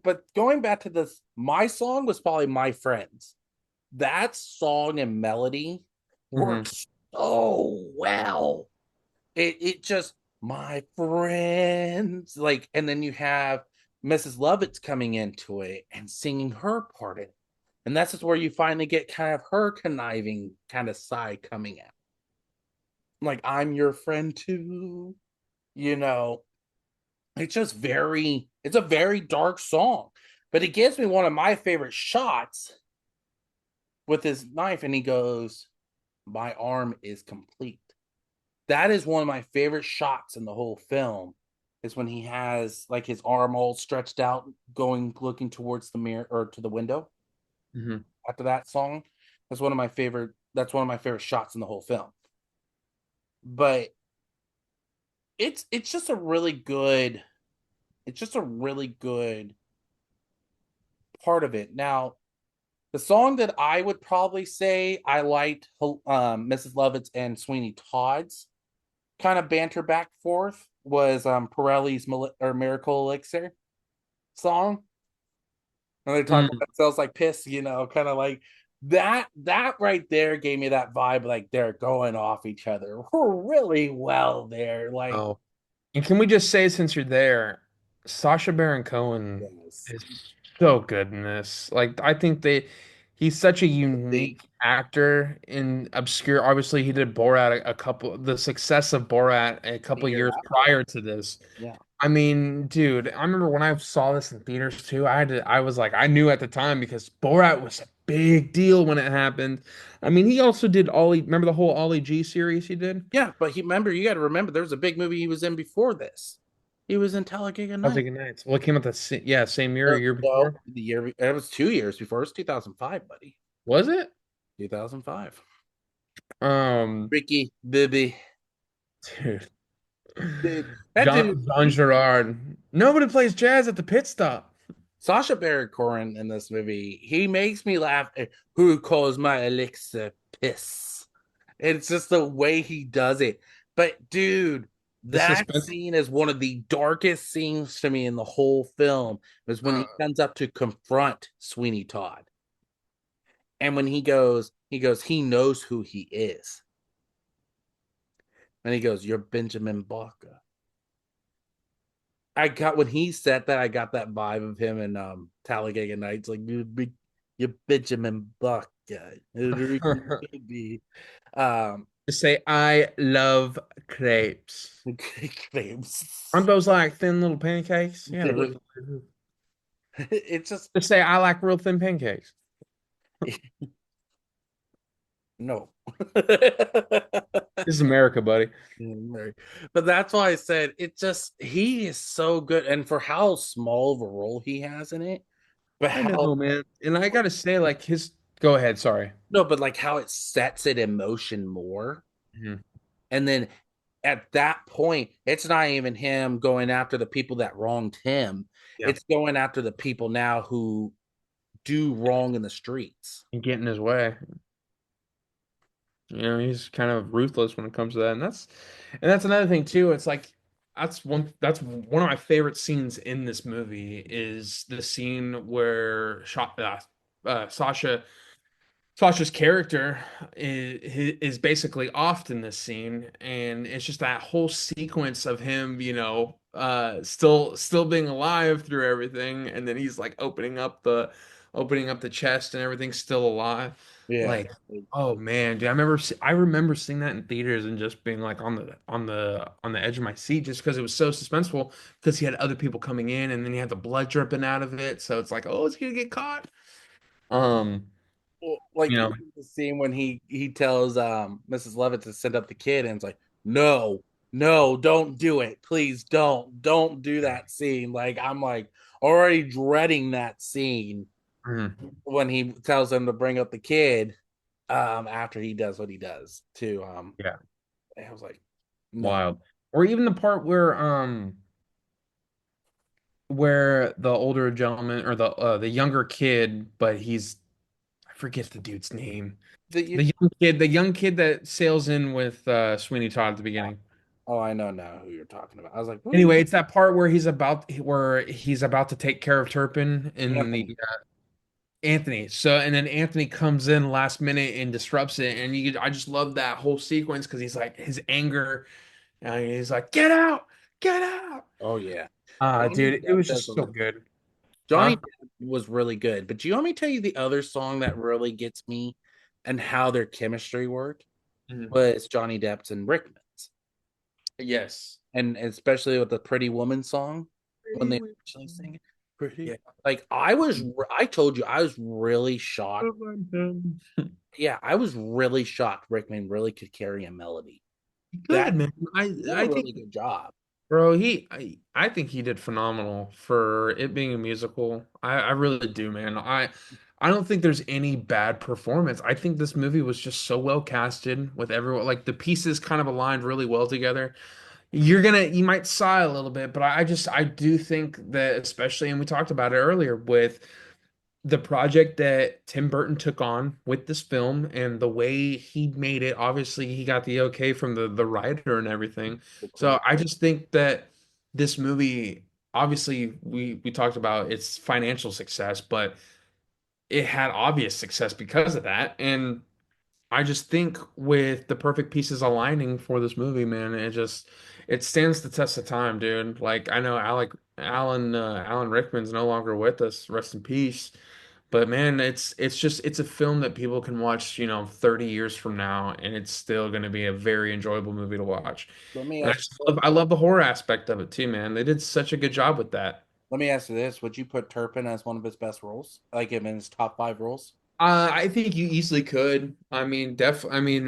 but going back to this, my song was probably My Friends. That song and melody Hmm. works so well. It just, my friends, like, and then you have Mrs. Lovett's coming into it and singing her part in it. And that's just where you finally get kind of her conniving kind of side coming out. Like, I'm your friend too, you know. It's a very dark song, but it gives me one of my favorite shots with his knife, and he goes, my arm is complete. That is one of my favorite shots in the whole film, is when he has like his arm all stretched out, going looking towards the mirror or to the window Hmm. after that song. That's one of my favorite shots in the whole film. But it's just a really good it's just a really good part of it. Now, the song that I would probably say I liked, Mrs. Lovett's and Sweeney Todd's kind of banter back and forth, was Pirelli's Miracle Elixir song. And they talk about Mm. it smells like piss, kind of like that. That right there gave me that vibe, like they're going off each other really well there. Like, Oh, and can we just say, since you're there, Sacha Baron Cohen yes, is so good in this. Like, I think he's such a the unique actor in obscure. Obviously, he did Borat the success of Borat a couple year years after, prior to this. yeah, I mean, dude, I remember when I saw this in theaters too. I was like, I knew at the time because Borat was a big deal when it happened. I mean, he also did Ollie. Remember the whole Ollie G series he did? yeah. But you got to remember, there was a big movie he was in before this. He was in Talladega I was Nights. thinking nights. Well, it came out yeah, same year, year No, before. it was 2 years before. It was 2005, buddy. Was it? 2005. Um, Ricky, Bibby, dude, dude, that dude. Jean Girard. Nobody plays jazz at the pit stop. Sasha Baron Cohen in this movie, he makes me laugh. Who calls my elixir piss? It's just the way he does it. But dude, The that suspense. scene is one of the darkest scenes to me in the whole film. Is when Uh, he comes up to confront Sweeney Todd, and when he knows who he is, and he goes, "You're Benjamin Barker." I got when he said that, I got that vibe of him in Talladega Nights, like you Benjamin Buck guy. Um Just say, I love crepes. Aren't claims. those like thin little pancakes? Yeah, they're really good. It's just Just say, I like real thin pancakes. no. This is America, buddy. But that's why I said he is so good, and for how small of a role he has in it, but I how know, man. And I gotta say, like his. Go ahead. Sorry. no, but like how it sets it in motion more. Mhm. And then at that point, it's not even him going after the people that wronged him. Yeah. It's going after the people now who do wrong in the streets. And get in his way. He's kind of ruthless when it comes to that, and that's another thing too. It's like that's one of my favorite scenes in this movie is the scene where Sasha Sasha's character is basically off in this scene, and it's just that whole sequence of him, still being alive through everything, and then he's like opening up the chest, and everything's still alive. Yeah. Like, oh man, dude, I remember seeing that in theaters and just being like on the edge of my seat just because it was so suspenseful because he had other people coming in, and then he had the blood dripping out of it, so it's like, oh, it's gonna get caught. Um. Well, You like know, the scene when he tells Mrs. Lovett to send up the kid, and it's like, no, no, don't do it. Please don't do that scene. Like I'm like already dreading that scene mhm, when he tells them to bring up the kid after he does what he does to yeah, I was like, no. wild. Or even the part where the older gentleman or the younger kid, but I forget the dude's name. The, The young kid that sails in with Sweeney Todd at the beginning. oh, I know now who you're talking about. I was like, what are you Anyway, it's that part where he's about to take care of Turpin in the Anthony? Anthony. So and then Anthony comes in last minute and disrupts it, and I just love that whole sequence because he's like his anger, and he's like, "Get out, get out!" Oh yeah. Johnny Dude, it Depp was does just so good. Johnny Huh? Depp was really good. But do you want me to tell you the other song that really gets me and how their chemistry worked Mhm. was Johnny Depp's and Rickman's. Yes. And especially with the Pretty Woman song when Pretty they women. actually sing it. Pretty. Yeah. Like I told you I was really shocked. Yeah, I was really shocked Rickman really could carry a melody. Good That man. he did a I think, really good job. bro, I think he did phenomenal for it being a musical. I really do, man. I don't think there's any bad performance. I think this movie was just so well casted with everyone, like the pieces kind of aligned really well together. You might sigh a little bit, but I do think that, especially, and we talked about it earlier with the project that Tim Burton took on with this film and the way he made it. Obviously, he got the okay from the writer and everything. The So crew. I just think that this movie, obviously, we talked about its financial success, but it had obvious success because of that. And I just think with the perfect pieces aligning for this movie, man, it stands the test of time, dude. Like I know Alan Rickman's no longer with us, rest in peace. But man, it's a film that people can watch, 30 years from now, and it's still going to be a very enjoyable movie to watch. Let me And I ask just you love, this. I love the horror aspect of it too, man. They did such a good job with that. Let me ask you this. Would you put Turpin as one of his best roles? Like him in his top five roles? I think you easily could. I mean,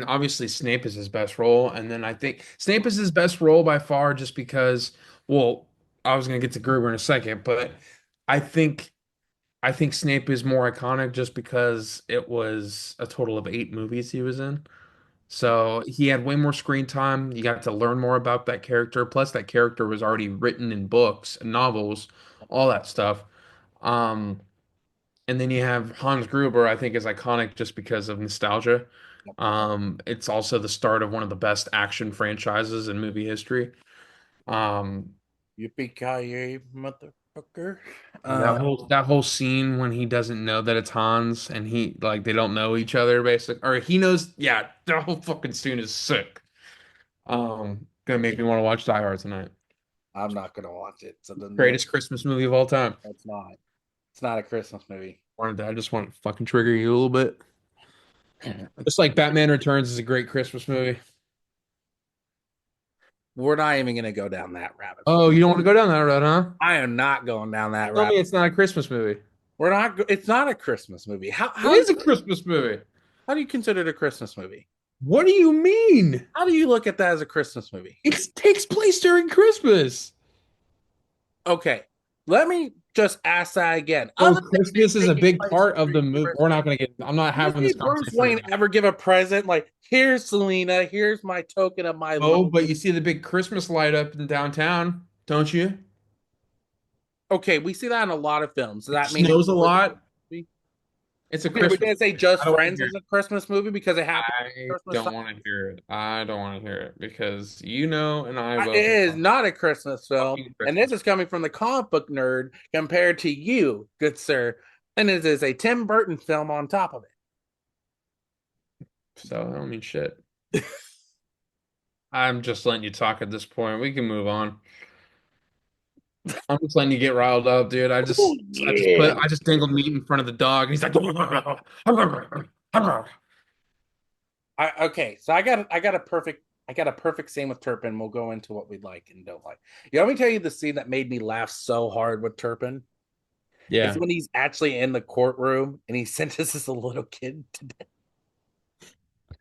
obviously Snape is his best role, and then I think Snape is his best role by far, just because. Well, I was gonna get to Gruber in a second, but I think I think Snape is more iconic just because it was a total of 8 movies he was in. So he had way more screen time. You got to learn more about that character. Plus, that character was already written in books and novels, all that stuff. Um, and then you have Hans Gruber, I think is iconic just because of nostalgia. It's also the start of one of the best action franchises in movie history. Um, Yippee-ki-yay, motherfucker. that Uh, whole that whole scene when he doesn't know that it's Hans and he like they don't know each other basically, or he knows. Yeah, the whole fucking scene is sick. Gonna make me want to watch Die Hard tonight. I'm not gonna watch it. So then Greatest Christmas movie of all time. that's not. It's not a Christmas movie. I just want to fucking trigger you a little bit. Just like Batman Returns is a great Christmas movie. We're not even gonna go down that rabbit hole. Oh, you don't want to go down that road, huh? I am not going down that Tell me rabbit. it's not a Christmas movie. We're not. It's not a Christmas movie. How It is a Christmas movie. how do you consider it a Christmas movie? What do you mean? How do you look at that as a Christmas movie? It takes place during Christmas. Okay, let me just ask that again. So Other than Christmas is a taking big place part of the during movie. We're Christmas, not gonna get. I'm not do you having see this Bruce conversation Wayne right now. ever give a present like, "Here's Selena. Here's my token of my love." Oh, but you see the big Christmas light up in downtown, don't you? Okay, we see that in a lot of films. Does It that mean snows a lot. it's It's a okay? We Christmas. didn't say I Just don't want to Friends hear is it. a Christmas movie because it happened I Christmas don't time. want to hear it. I don't want to hear it because you know, and I It both is know. not a Christmas film, Fucking and this Christmas. is coming from the comic book nerd compared to you, good sir. And it is a Tim Burton film on top of it. so I don't mean shit. I'm just letting you talk at this point. We can move on. I'm just letting you get riled up, dude. Oh, yeah. I just dangled meat in front of the dog, and he's like, Okay, so I got a perfect scene with Turpin. We'll go into what we like and don't like. Let me tell you the scene that made me laugh so hard with Turpin. It's yeah, when he's actually in the courtroom and he sentences a little kid to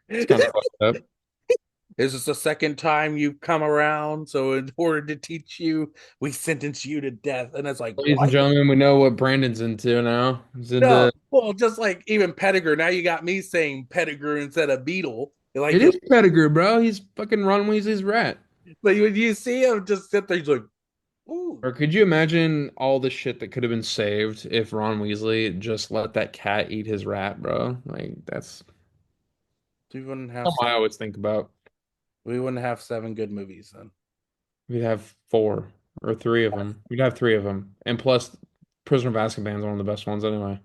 it's kind of death. fucked up. This is the second time you've come around, so in order to teach you, we sentence you to death. And it's like, Ladies and what? gentlemen, we know what Brandon's into now. He's No, into well, just like even Pettigrew. Now you got me saying Pettigrew instead of Beetle. Like it is Pettigrew, bro. He's fucking Ron Weasley's rat. but when you see him just sit there, he's like, ooh. Or could you imagine all the shit that could have been saved if Ron Weasley just let that cat eat his rat, bro? Like that's We wouldn't have something I always think about. we wouldn't have seven good movies then. We'd have four or three of them. We'd have three of them, and plus, Prisoner of Azkaban is one of the best ones anyway.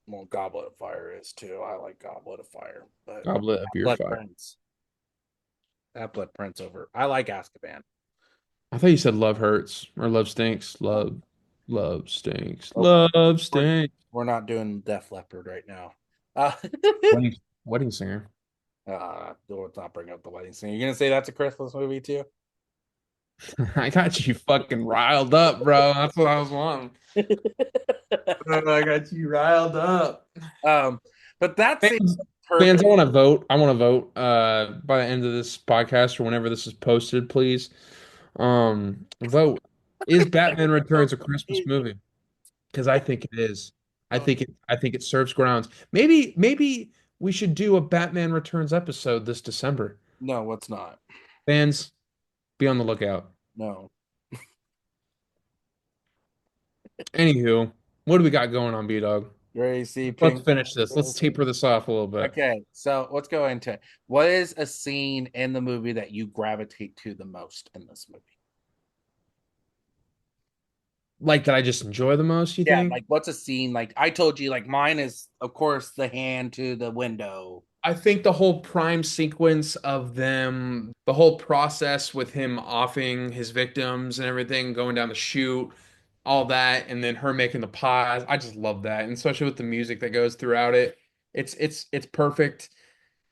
Well, Goblet of Fire is too. I like Goblet of Fire, but Goblet of Your Blood Fire. Prince, that Blood Prince over. I like Azkaban. I thought you said Love Hurts or Love Stinks. Love stinks. Oh, Love we're, stinks. we're not doing Def Leppard right now. Uh, Wedding, wedding singer. let's not bring up the wedding scene. You're gonna say that's a Christmas movie too? I got you fucking riled up, bro. That's what I was wanting. I got you riled up. um, but that scene Fans, was fans, perfect. I want to vote. I want to vote by the end of this podcast or whenever this is posted, please. Vote. Is Batman Returns a Christmas movie? Because I think it is. I think it serves grounds. Maybe we should do a Batman Returns episode this December. No, it's not. Fans, be on the lookout. No. Anywho, what do we got going on, B-Dog? You ready to see Let's Pink? finish this. Let's taper this off a little bit. Okay, so let's go into it. What is a scene in the movie that you gravitate to the most in this movie? Like that I just enjoy the most, you Yeah, think? like what's a scene like I told you, like mine is of course the hand to the window. I think the whole prime sequence of them, the whole process with him offing his victims and everything, going down the chute, all that, and then her making the pies. I just love that, and especially with the music that goes throughout it. It's perfect.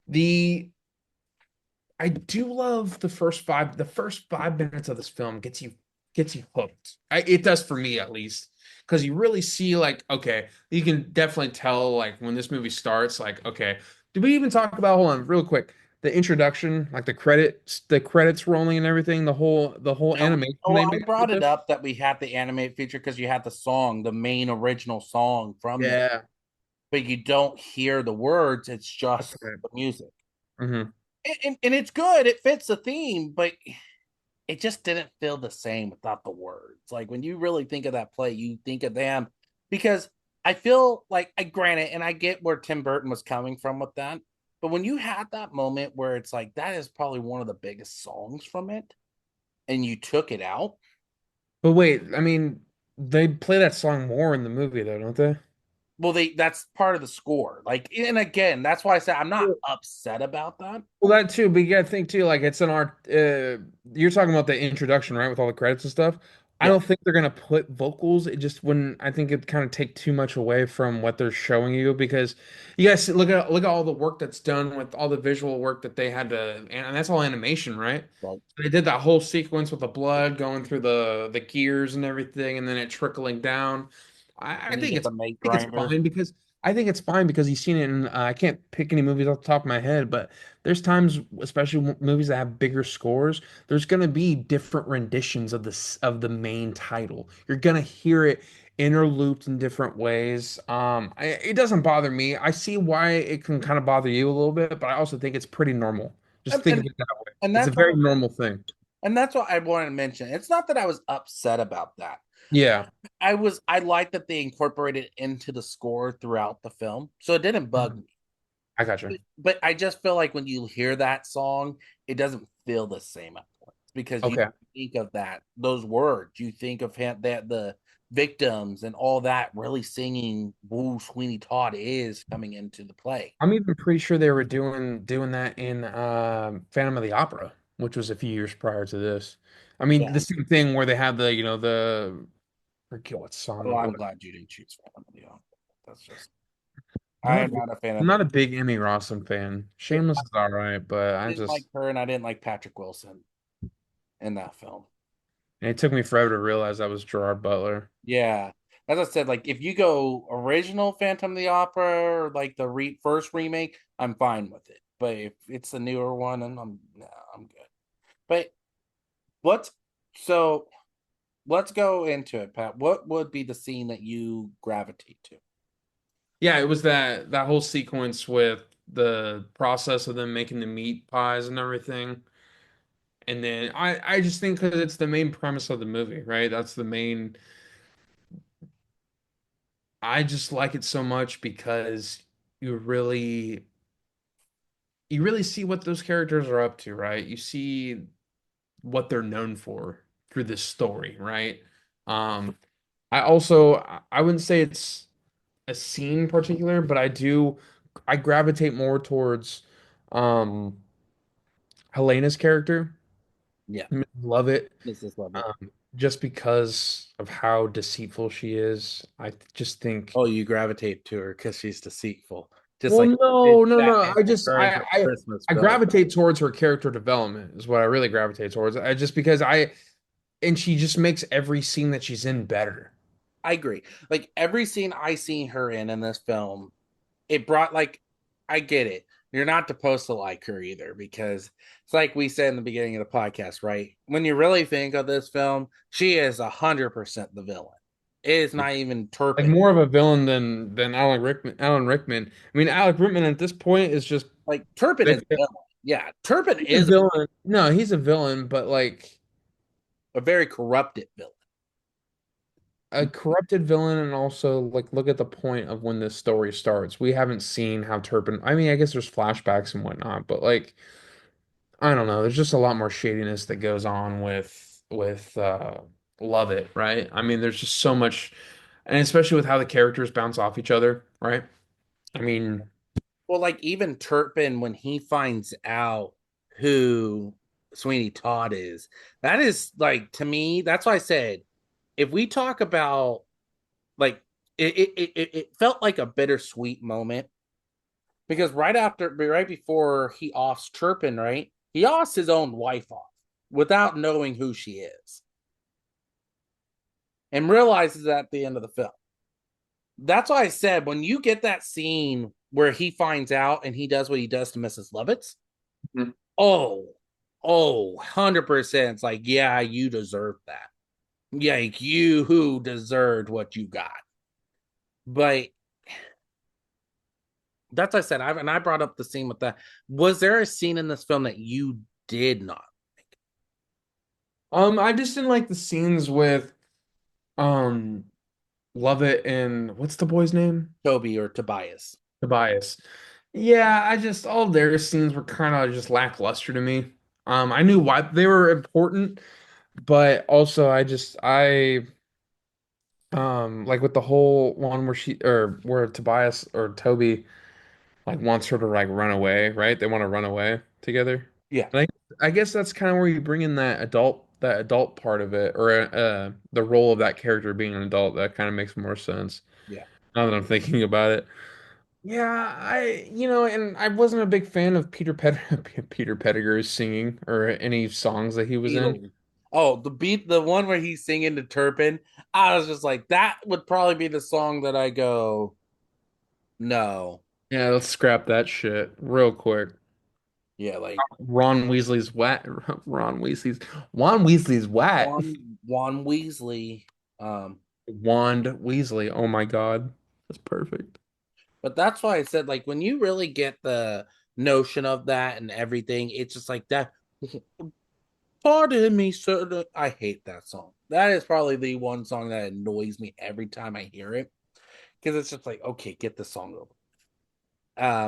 The I do love the first 5 minutes of this film gets you hooked. It does for me at least. Because you really see like, okay, you can definitely tell like when this movie starts, like, okay, did we even talk about, hold on, real quick, the introduction, like the credits rolling and everything, the whole Yeah, animation oh, they I made brought with it this? up that we had the animated feature because you had the song, the main original song from this, Yeah. but you don't hear the words, it's That's just right. the music. Hmm. And it's good, it fits the theme, but it just didn't feel the same without the words. Like when you really think of that play, you think of them because I feel like I granted, and I get where Tim Burton was coming from with that. But when you had that moment where it's like that is probably one of the biggest songs from it, and you took it out, But wait, I mean, they play that song more in the movie though, don't they? well, that's part of the score. Like, and again, that's why I said I'm not upset about that. Well, that too, but you gotta think too, like it's an art. You're talking about the introduction, right, with all the credits and stuff. I Yeah, don't think they're gonna put vocals. It just wouldn't. I think it kind of take too much away from what they're showing you because you guys look at all the work that's done with all the visual work that they had to, and that's all animation, right? right. They did that whole sequence with the blood going through the gears and everything, and then it trickling down. I Then you think get it's the mate I think it's grinder. fine because I think it's fine because you've seen it in. I can't pick any movies off the top of my head, but there's times, especially movies that have bigger scores, there's gonna be different renditions of the main title. You're gonna hear it interlooped in different ways. It doesn't bother me. I see why it can kind of bother you a little bit, but I also think it's pretty normal. Just And think of and, it that way. and It's a that's what very normal thing. and that's what I wanted to mention. It's not that I was upset about that. Yeah. I like that they incorporated into the score throughout the film. So it didn't bug Mhm. me. I got you. But I just feel like when you hear that song, it doesn't feel the same at points because you Okay. think of that those words. You think of him that victims and all that really singing "Woo Sweeney Todd" is coming into the play. I'm even pretty sure they were doing that in Phantom of the Opera, which was a few years prior to this. I mean, Yeah. the same thing where they had the, the I forget what song Oh, it I'm was. glad you didn't choose Phantom of the Opera. That's just I'm I not a am big, not a fan I'm of not it. a big Emmy Rossum fan. Shameless is all right, but I didn't like her, and I didn't like Patrick Wilson in that film. and it took me forever to realize that was Gerard Butler. Yeah. As I said, like if you go original Phantom of the Opera or like the first remake, I'm fine with it. But if it's the newer one, and I'm good. But let's so let's go into it, Pat. What would be the scene that you gravitate to? Yeah, it was that whole sequence with the process of them making the meat pies and everything. And then I just think because it's the main premise of the movie, right? That's the main. I just like it so much because you really you really see what those characters are up to, right? You see what they're known for through this story, right? Um, I wouldn't say it's a scene in particular, but I gravitate more towards um Helena's character, Yeah, Lovett, this is Lovett. just because of how deceitful she is. I just think. Oh, you gravitate to her because she's deceitful, just Well, like did no, no, no. Batman during her Christmas I film. gravitate towards her character development is what I really gravitate towards. I just because I and she just makes every scene that she's in better. I agree. Like every scene I see her in this film, it brought like I get it. You're not supposed to like her either because it's like we said in the beginning of the podcast, right? When you really think of this film, she is 100% the villain. It is not even Like Turpin. more of a villain than Alan Rickman. Alan Rickman. I mean, Alec Rickman at this point is just Like Turpin he's is a villain. Yeah, Turpin a is villain. No, he's a villain, but like a very corrupted villain. a corrupted villain, and also like look at the point of when this story starts. We haven't seen how Turpin. I mean, I guess there's flashbacks and whatnot, but like I don't know. There's just a lot more shadiness that goes on with Lovett, right? I mean, there's just so much, and especially with how the characters bounce off each other, right? I mean, Well, like even Turpin, when he finds out who Sweeney Todd is, that is like to me, that's why I said if we talk about like it felt like a bittersweet moment because right before he offs Turpin, right? He offs his own wife off without knowing who she is and realizes that at the end of the film. That's why I said when you get that scene where he finds out and he does what he does to Mrs. Lovitz, oh, 100%. It's like, yeah, you deserve that. Yeah, like you who deserved what you got. But that's what I said. I brought up the scene with that. Was there a scene in this film that you did not? I just didn't like the scenes with um Lovett and what's the boy's name? Toby or Tobias. Tobias. Yeah, I just all their scenes were kind of just lackluster to me. I knew why they were important, but also I like with the whole one where she or where Tobias or Toby like wants her to like run away, right? They want to run away together. Yeah, And I guess that's kind of where you bring in that adult part of it, or the role of that character being an adult. That kind of makes more sense yeah. now that I'm thinking about it. Yeah, and I wasn't a big fan of Peter Pettigrew's singing or any songs that he was in. Beatles. Oh, the one where he's singing to Turpin. I was just like, that would probably be the song that I go, no. Yeah, let's scrap that shit real quick. Yeah, like Ron Weasley's wet. Ron Weasley's wet. Juan Weasley. Wand Weasley. Oh my God. That's perfect. But that's why I said, like, when you really get the notion of that and everything, it's just like that. Pardon me, sir. I hate that song. That is probably the one song that annoys me every time I hear it because it's just like, okay, get the song over.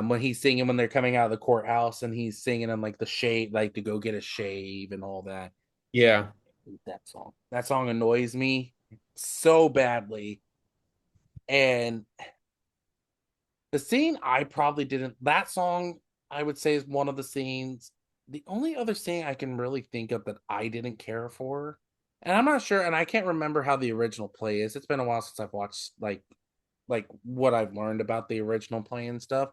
When he's singing when they're coming out of the courthouse and he's singing on like the shave, like to go get a shave and all that. Yeah. That song annoys me. so badly. And the scene I probably didn't, that song I would say is one of the scenes. The only other scene I can really think of that I didn't care for, and I'm not sure, and I can't remember how the original play is. It's been a while since I've watched like what I've learned about the original play and stuff.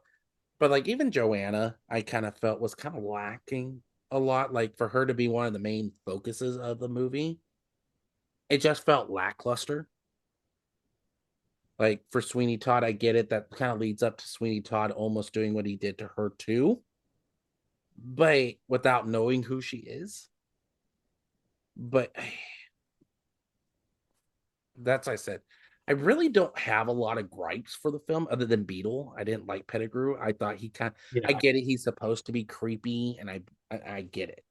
But like even Joanna, I kind of felt was kind of lacking a lot. Like for her to be one of the main focuses of the movie, it just felt lackluster. Like for Sweeney Todd, I get it. That kind of leads up to Sweeney Todd almost doing what he did to her too, but without knowing who she is. But that's I said. I really don't have a lot of gripes for the film other than Beetle. I didn't like Pettigrew. I thought he kind I Yeah. get it. He's supposed to be creepy, and I get it.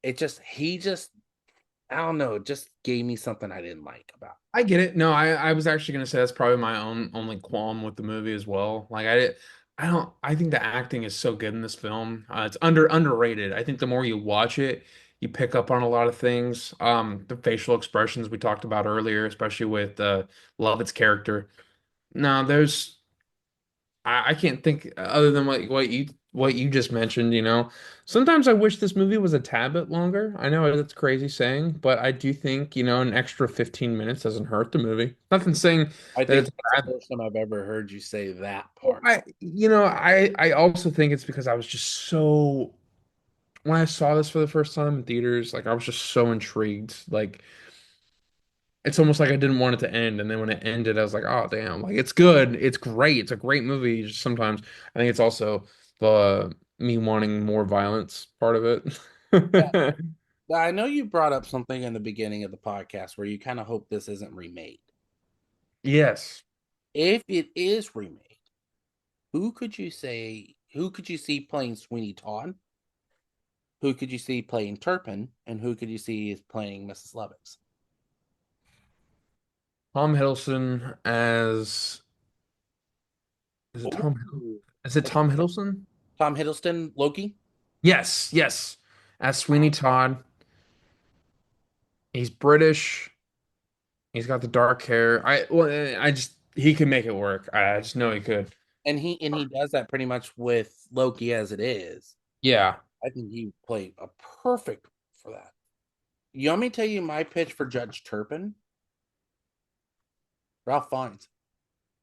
It just he just I don't know, it just gave me something I didn't like about I get it. No, I was actually gonna say that's probably my own only qualm with the movie as well. Like I don't I think the acting is so good in this film. It's underrated. I think the more you watch it, you pick up on a lot of things. The facial expressions we talked about earlier, especially with Lovett's character. No, there's I can't think other than what you just mentioned, you know. Sometimes I wish this movie was a tad bit longer. I know that's crazy saying, but I do think, you know, an extra 15 minutes doesn't hurt the movie. Nothing saying I that think it's that's the bad. first time I've ever heard you say that part. I also think it's because I was just so when I saw this for the first time in theaters, like I was just so intrigued. Like it's almost like I didn't want it to end, and then when it ended, I was like, "Oh, damn! Like it's good, it's great, it's a great movie." Just sometimes I think it's also the me wanting more violence part of Yeah. it. I know you brought up something in the beginning of the podcast where you kind of hope this isn't remade. Yes, If it is remade, who could you see playing Sweeney Todd? Who could you see playing Turpin? And who could you see is playing Mrs. Lovett? Tom Hiddleston as is it Tom? Ooh. Is it Tom Hiddleston? Tom Hiddleston, Loki. Yes, yes, as Sweeney Todd. He's British. He's got the dark hair. I just he can make it work. I just know he could. And he does that pretty much with Loki as it is. Yeah, I think he played a perfect for that. You want me to tell you my pitch for Judge Turpin? Ralph Fiennes.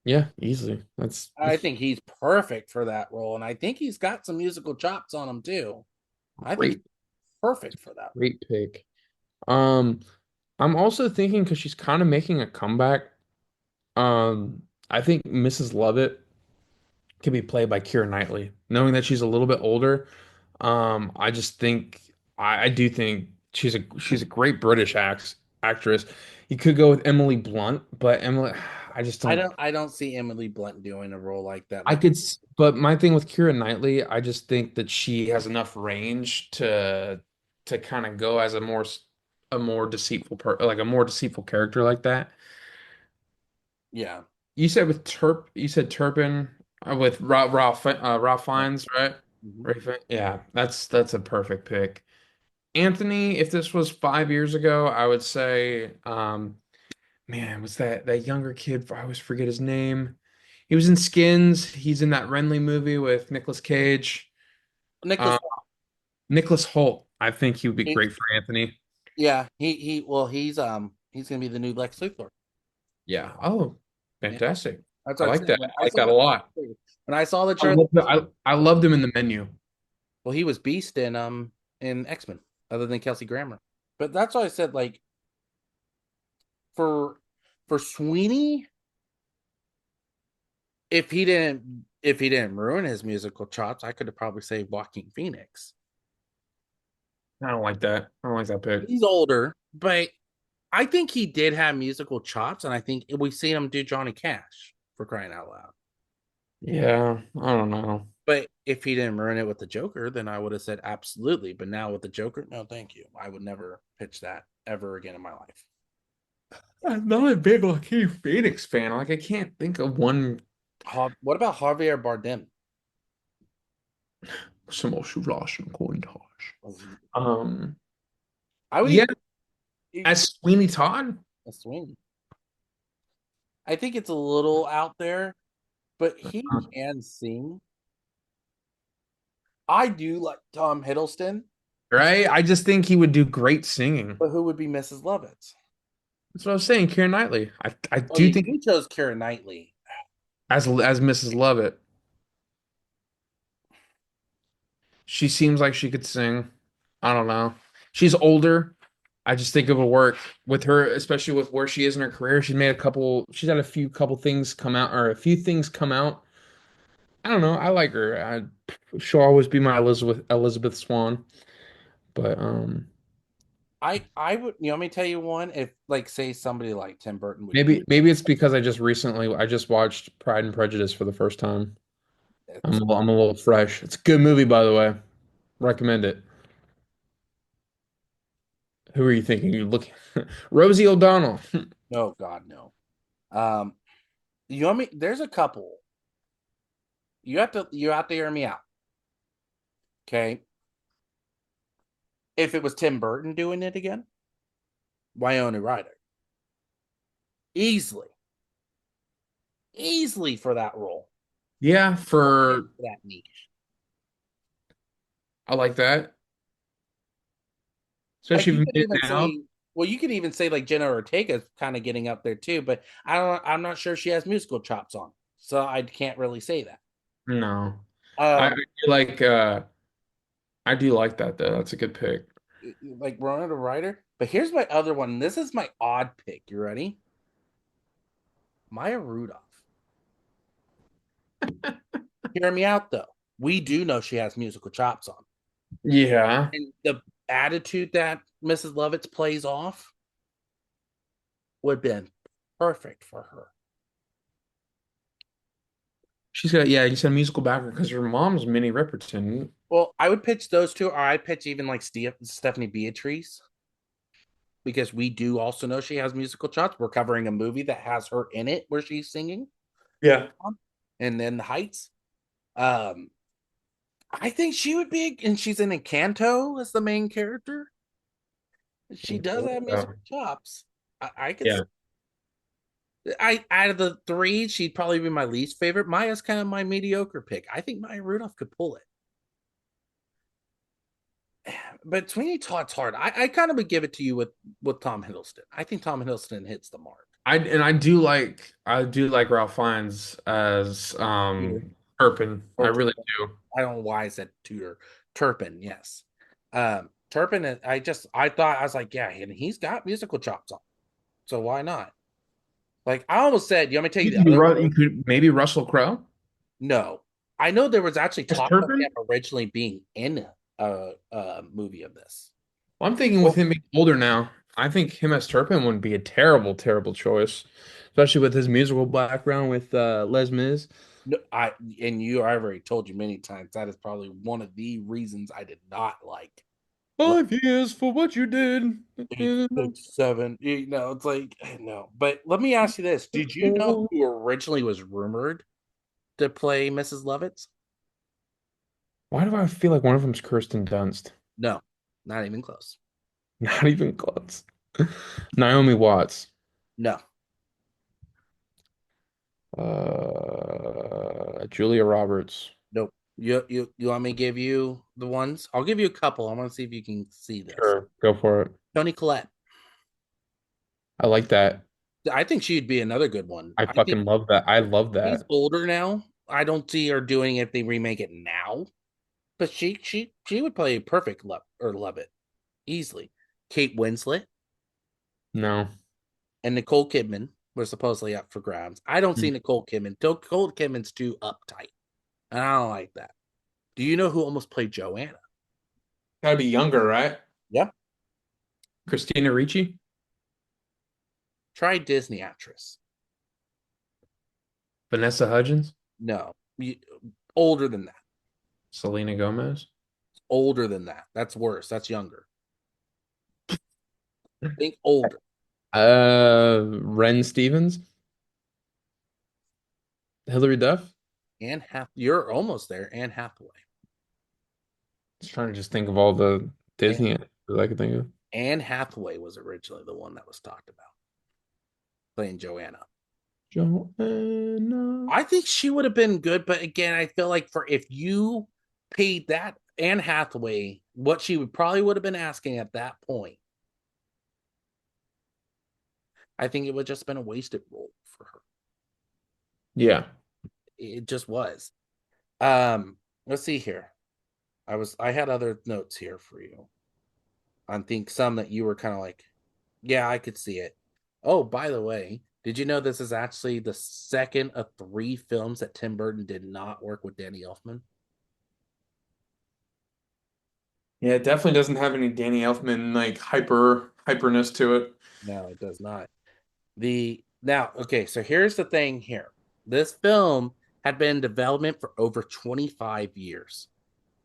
yeah, easily. That's I think he's perfect for that role, and I think he's got some musical chops on him too. I think great. he's perfect for that. Great pick. Um, I'm also thinking because she's kind of making a comeback. I think Mrs. Lovett can be played by Keira Knightley. Knowing that she's a little bit older, I just think I do think she's a great British actress. You could go with Emily Blunt, but Emily, I just don't. I don't see Emily Blunt doing a role like that. I Like could, but my thing with Keira Knightley, I just think that she has enough range to kind of go as a more deceitful like a more deceitful character like that. yeah, You said Turpin with Ralph yeah. Fiennes, right? Mhm. Yeah, that's a perfect pick. Anthony, if this was 5 years ago, I would say, man, was that younger kid? I always forget his name. He was in Skins. He's in that Renly movie with Nicolas Cage. Nicholas. Uh, Nicholas Hoult. I think he would be He, great for Anthony. yeah, he well he's gonna be the new Lex Luthor. Yeah. Oh, Yeah, fantastic. that's I what I like said that. when I I like saw that a the lot. when I saw the trailer. I loved him in the Menu. Well, he was Beast in X-Men, other than Kelsey Grammer. But that's why I said like for for Sweeney, if he didn't ruin his musical chops, I could have probably saved Walking Phoenix. I don't like that. I don't like that pick. He's older, but I think he did have musical chops, and I think we've seen him do Johnny Cash for crying out loud. Yeah, I don't know. But if he didn't ruin it with the Joker, then I would have said absolutely. But now with the Joker, no, thank you. I would never pitch that ever again in my life. I'm not a big Joaquin Phoenix fan. Like I can't think of one What about Javier Bardem? some Russian coin toss. I would Yeah, even as Sweeney Todd. Sweeney. I think it's a little out there, but he can sing. I do like Tom Hiddleston, Right? I just think he would do great singing. but who would be Mrs. Lovett? That's what I was saying, Keira Knightley. I Oh, do think you chose Keira Knightley. as Mrs. Lovett, she seems like she could sing. I don't know. She's older. I just think it would work with her, especially with where she is in her career. She's had a few couple things come out, or a few things come out. I don't know. I like her. She'll always be my Elizabeth Swan. But I would, let me tell you one. If like say somebody like Tim Burton would do maybe it's because I just watched Pride and Prejudice for the first time. it, I'm a little fresh. It's a good movie, by the way. Recommend it. Who are you thinking? You look Rosie O'Donnell. no, God, no. Um, you want me? There's a couple. You have to hear me out. Okay. If it was Tim Burton doing it again, Winona Ryder. Easily. Easily for that role. Yeah, for That niche. I like that. Like Especially you if could you made even it now. say, well, you could even say like Jenna Ortega's kind of getting up there too, but I'm not sure she has musical chops on. So I can't really say that. No. I Um, do like I do like that though. That's a good pick. like Winona Ryder. But here's my other one. This is my odd pick. You ready? Maya Rudolph. Hear me out though. We do know she has musical chops on. Yeah. And the attitude that Mrs. Lovitz plays off would have been perfect for her. She's got yeah, you said musical background because her mom's Minnie Riperton. Well, I would pitch those two, or I'd pitch even like Stephanie Beatrice, because we do also know she has musical chops. We're covering a movie that has her in it where she's singing, Yeah. and then the Heights. Um, I think she would be, and she's in Encanto as the main character. She does have musical chops. I could Yeah. I out of the three, she'd probably be my least favorite. Maya's kind of my mediocre pick. I think Maya Rudolph could pull it. But Sweeney Todd's hard. I kind of would give it to you with Tom Hiddleston. I think Tom Hiddleston hits the mark. I do like Ralph Fiennes as Peter Turpin. I or really Turpin. do. I don't know why I said Tudor. Turpin, yes. Turpin. I thought I was like, yeah, and he's got musical chops on, so why not? Like I almost said, you want me to tell you the other one? You could maybe Russell Crowe No, I know there was actually as talk of him Turpin. originally being in a movie of this. Well, I'm thinking with Well, him being older now, I think him as Turpin wouldn't be a terrible, terrible choice, especially with his musical background with Les Mis. no, I've already told you many times that is probably one of the reasons I did not like 5 years for what you did. 8, 6, 7. It's like no. But let me ask you this: did you know who originally was rumored to play Mrs. Lovitz? Why do I feel like one of them's Kirsten Dunst? No, not even close. Not even close. Naomi Watts. No, Julia Roberts. nope. You want me to give you the ones? I'll give you a couple. I want to see if you can see this. Sure, go for it. Tony Collette. I like that. I think she'd be another good one. I I think fucking love that. I love she's that. older now. I don't see her doing it if they remake it now. But she would play perfect love it easily. Kate Winslet No. and Nicole Kidman were supposedly up for grabs. I don't see Nicole Kidman. Nicole Kidman's too uptight, and I don't like that. Do you know who almost played Joanna? Gotta be younger, right? Yep. Christina Ricci? Try Disney actress. Vanessa Hudgens? No, older than that. Selena Gomez? Older than that. That's worse. That's younger. Think older. Ren Stevens? Hilary Duff? You're almost there. Anne Hathaway. Just trying to just think of all the Anne, Disney actors I could think of. Anne Hathaway was originally the one that was talked about. playing Joanna. Joanna. I think she would have been good, but again, I feel like for if you paid that Anne Hathaway what she would have been asking at that point, I think it would just been a wasted role for her. Yeah. It just was. Let's see here. I had other notes here for you. I think some that you were kind of like, yeah, I could see it. Oh, by the way, did you know this is actually the second of 3 films that Tim Burton did not work with Danny Elfman? Yeah, it definitely doesn't have any Danny Elfman like hyperness to it. No, it does not. Okay, so here's the thing here. This film had been in development for over 25 years.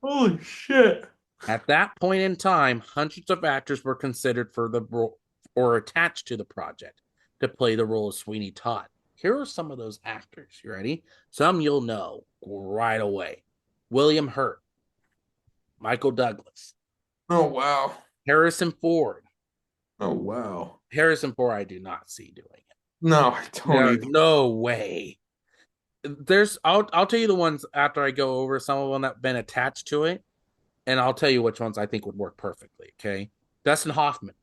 Holy shit. At that point in time, hundreds of actors were considered for the role or attached to the project to play the role of Sweeney Todd. Here are some of those actors. You ready? Some you'll know right away. William Hurt, Michael Douglas, Oh wow. Harrison Ford. Oh wow. Harrison Ford, I do not see doing it. No, I don't There's either. no way. I'll tell you the ones after I go over some of them that have been attached to it, and I'll tell you which ones I think would work perfectly. Okay. Dustin Hoffman,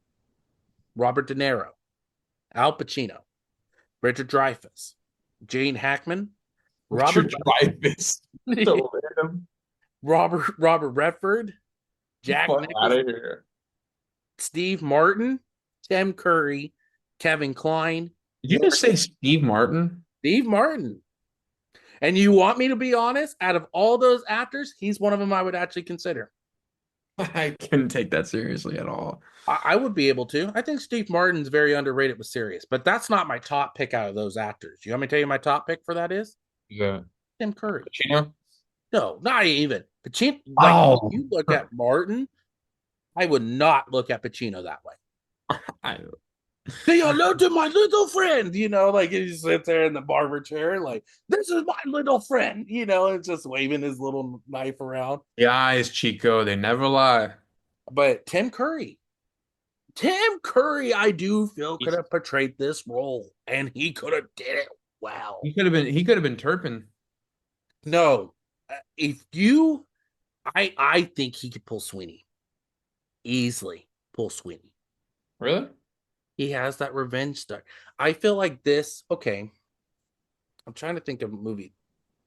Robert De Niro, Al Pacino, Richard Dreyfuss, Jane Hackman, Robert Richard Dreyfuss. So random. Robert Redford, Jack Fuck out Nicholson, of here. Steve Martin, Tim Curry, Kevin Kline, Did you just say Steve Martin? Steve Martin. And you want me to be honest? Out of all those actors, he's one of them I would actually consider. I couldn't take that seriously at all. I would be able to. I think Steve Martin's very underrated with Sirius, but that's not my top pick out of those actors. You want me to tell you my top pick for that is? Yeah. Tim Curry. Pacino? No, not even. Pacino, like, if Oh, you look at Martin, I would not look at Pacino that way. I, Say hello to my little friend, like he sits there in the barber chair, like, this is my little friend, and just waving his little knife around. the eyes, Chico, they never lie. But Tim Curry, I do feel could have portrayed this role, and he could have did it well. He could have been Turpin. No, if you, I think he could pull Sweeney easily. Pull Sweeney. Really? He has that revenge stuff. I feel like this. Okay, I'm trying to think of a movie.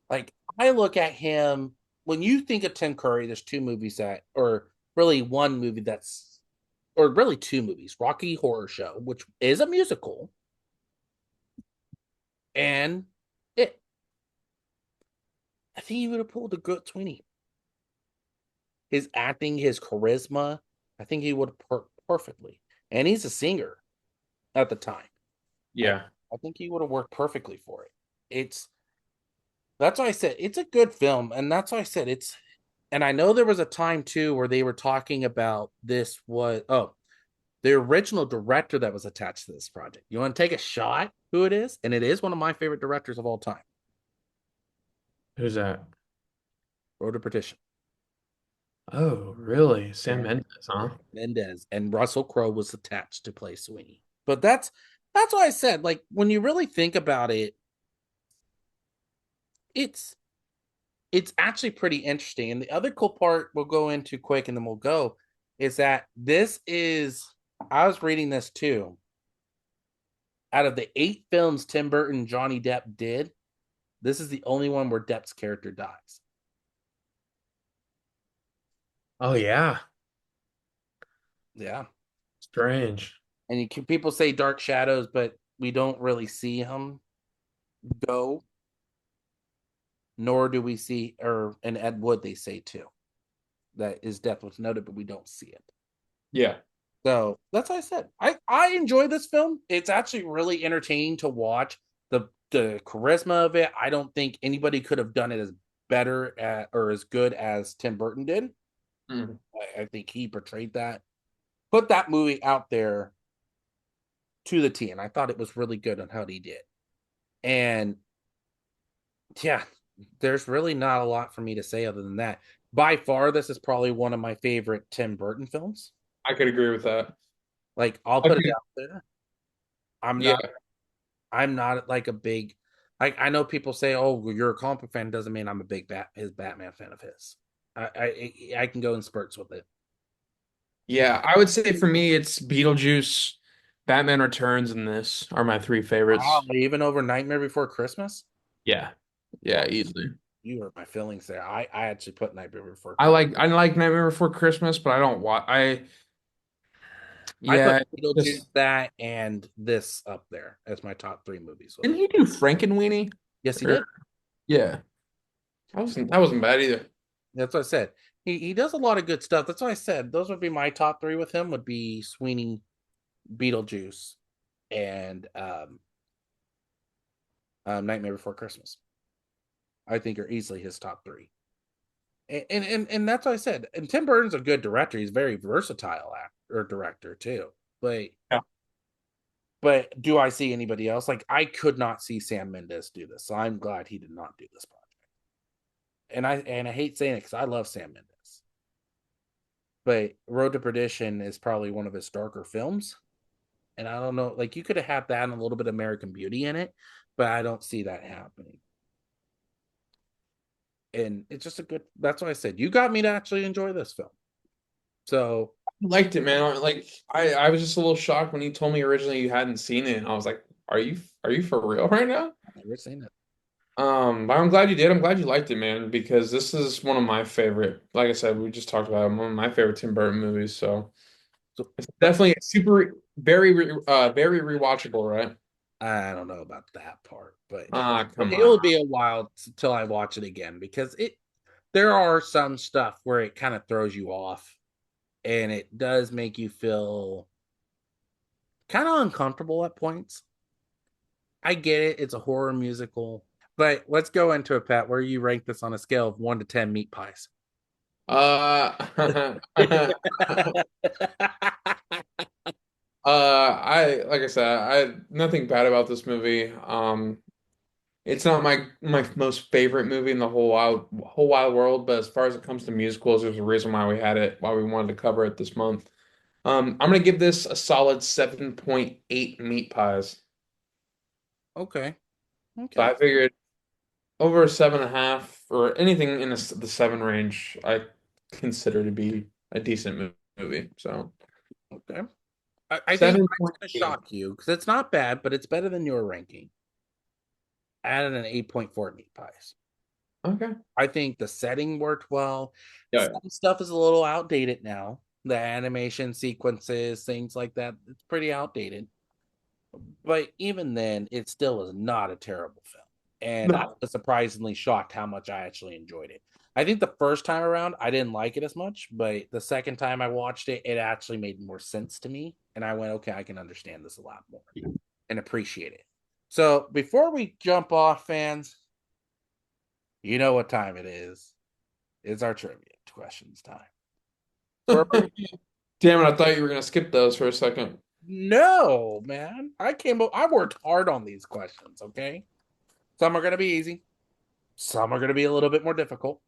Like I look at him when you think of Tim Curry. There's 2 movies or really one movie or really 2 movies. Rocky Horror Show, which is a musical, and it. I think he would have pulled a good Sweeney. His acting, his charisma, I think he would have perfectly. And he's a singer at the time. Yeah. I think he would have worked perfectly for it. That's why I said it's a good film, and that's why I said it's. And I know there was a time too where they were talking about the original director that was attached to this project. You want to take a shot who it is? And it is one of my favorite directors of all time. Who's that? Road to Perdition. Oh, really? Sam Yeah. Mendes, huh? Mendez and Russell Crowe was attached to play Sweeney. But that's why I said, like, when you really think about it, it's actually pretty interesting. And the other cool part we'll go into quick and then we'll go is that I was reading this too. Out of the 8 films Tim Burton and Johnny Depp did, this is the only one where Depp's character dies. Oh yeah. Yeah. Strange. And people say Dark Shadows, but we don't really see him go. Nor do we see, and Ed Wood, they say too, that his death was noted, but we don't see it. Yeah. So that's what I said. I enjoy this film. It's actually really entertaining to watch. The charisma of it, I don't think anybody could have done it as better or as good as Tim Burton did. Mm. I think he portrayed that, put that movie out there to the T, and I thought it was really good on how he did. And yeah, there's really not a lot for me to say other than that. By far, this is probably one of my favorite Tim Burton films. I could agree with that. Like, I'll put it out there. I'm Yeah. not I'm not like a big. I know people say, "Oh, well, you're a comic fan," doesn't mean I'm a big his Batman fan of his. I can go in spurts with it. Yeah, I would say for me it's Beetlejuice, Batman Returns, and this are my three Wow, favorites. even over Nightmare Before Christmas. Yeah. Yeah, Wow, easily. you hurt my feelings there. I actually put Nightmare Before I Christmas. like I like Nightmare Before Christmas, but I don't watch I put yeah, Beetlejuice, just that, and this up there as my top three movies with didn't him. he do Frankenweenie? Yes, he Or did. yeah. That wasn't bad either. That's what I said. He does a lot of good stuff. That's why I said those would be my top three with him. Would be Sweeney, Beetlejuice, and Nightmare Before Christmas. I think are easily his top three. And that's what I said. And Tim Burton's a good director. He's very versatile actor or director too. But Yeah. but do I see anybody else? Like I could not see Sam Mendes do this. So I'm glad he did not do this project. And I hate saying it because I love Sam Mendes. But Road to Perdition is probably one of his darker films. And I don't know, like you could have had that and a little bit of American Beauty in it, but I don't see that happening. And it's just a good, that's why I said you got me to actually enjoy this film. So I liked it, man. Like I was just a little shocked when you told me originally you hadn't seen it. And I was like, are you for real right now? I've never seen it. But I'm glad you did. I'm glad you liked it, man, because this is one of my favorite, like I said, we just talked about it, one of my favorite Tim Burton movies. So So it's definitely super very rewatchable, right? I don't know about that part, but Ah, come it on. will be a while till I watch it again because there are some stuff where it kind of throws you off and it does make you feel kind of uncomfortable at points. I get it, it's a horror musical, but let's go into it, Pat. Where you rank this on a scale of 1 to 10 meat pies? Uh I like I said, I nothing bad about this movie. It's not my most favorite movie in the whole wide world, but as far as it comes to musicals, there's a reason why we wanted to cover it this month. I'm gonna give this a solid 7.8 meat pies. Okay. So Okay. I figured over a 7.5 or anything in the seven range, I consider to be a decent movie. So Okay. I think mine's going to 7.8. shock you because it's not bad, but it's better than your ranking. Added an 8.4 meat pies. Okay. I think the setting worked well. Yeah. Some stuff is a little outdated now. The animation sequences, things like that, it's pretty outdated. But even then, it still is not a terrible film. And I No. was surprisingly shocked how much I actually enjoyed it. I think the first time around, I didn't like it as much, but the second time I watched it, it actually made more sense to me. And I went, okay, I can understand this a lot more and appreciate it. So before we jump off, fans, you know what time it is. It's our trivia questions time. For Damn it, I thought you were gonna skip those for a second. no, man. I worked hard on these questions, okay? Some are gonna be easy, some are gonna be a little bit more difficult.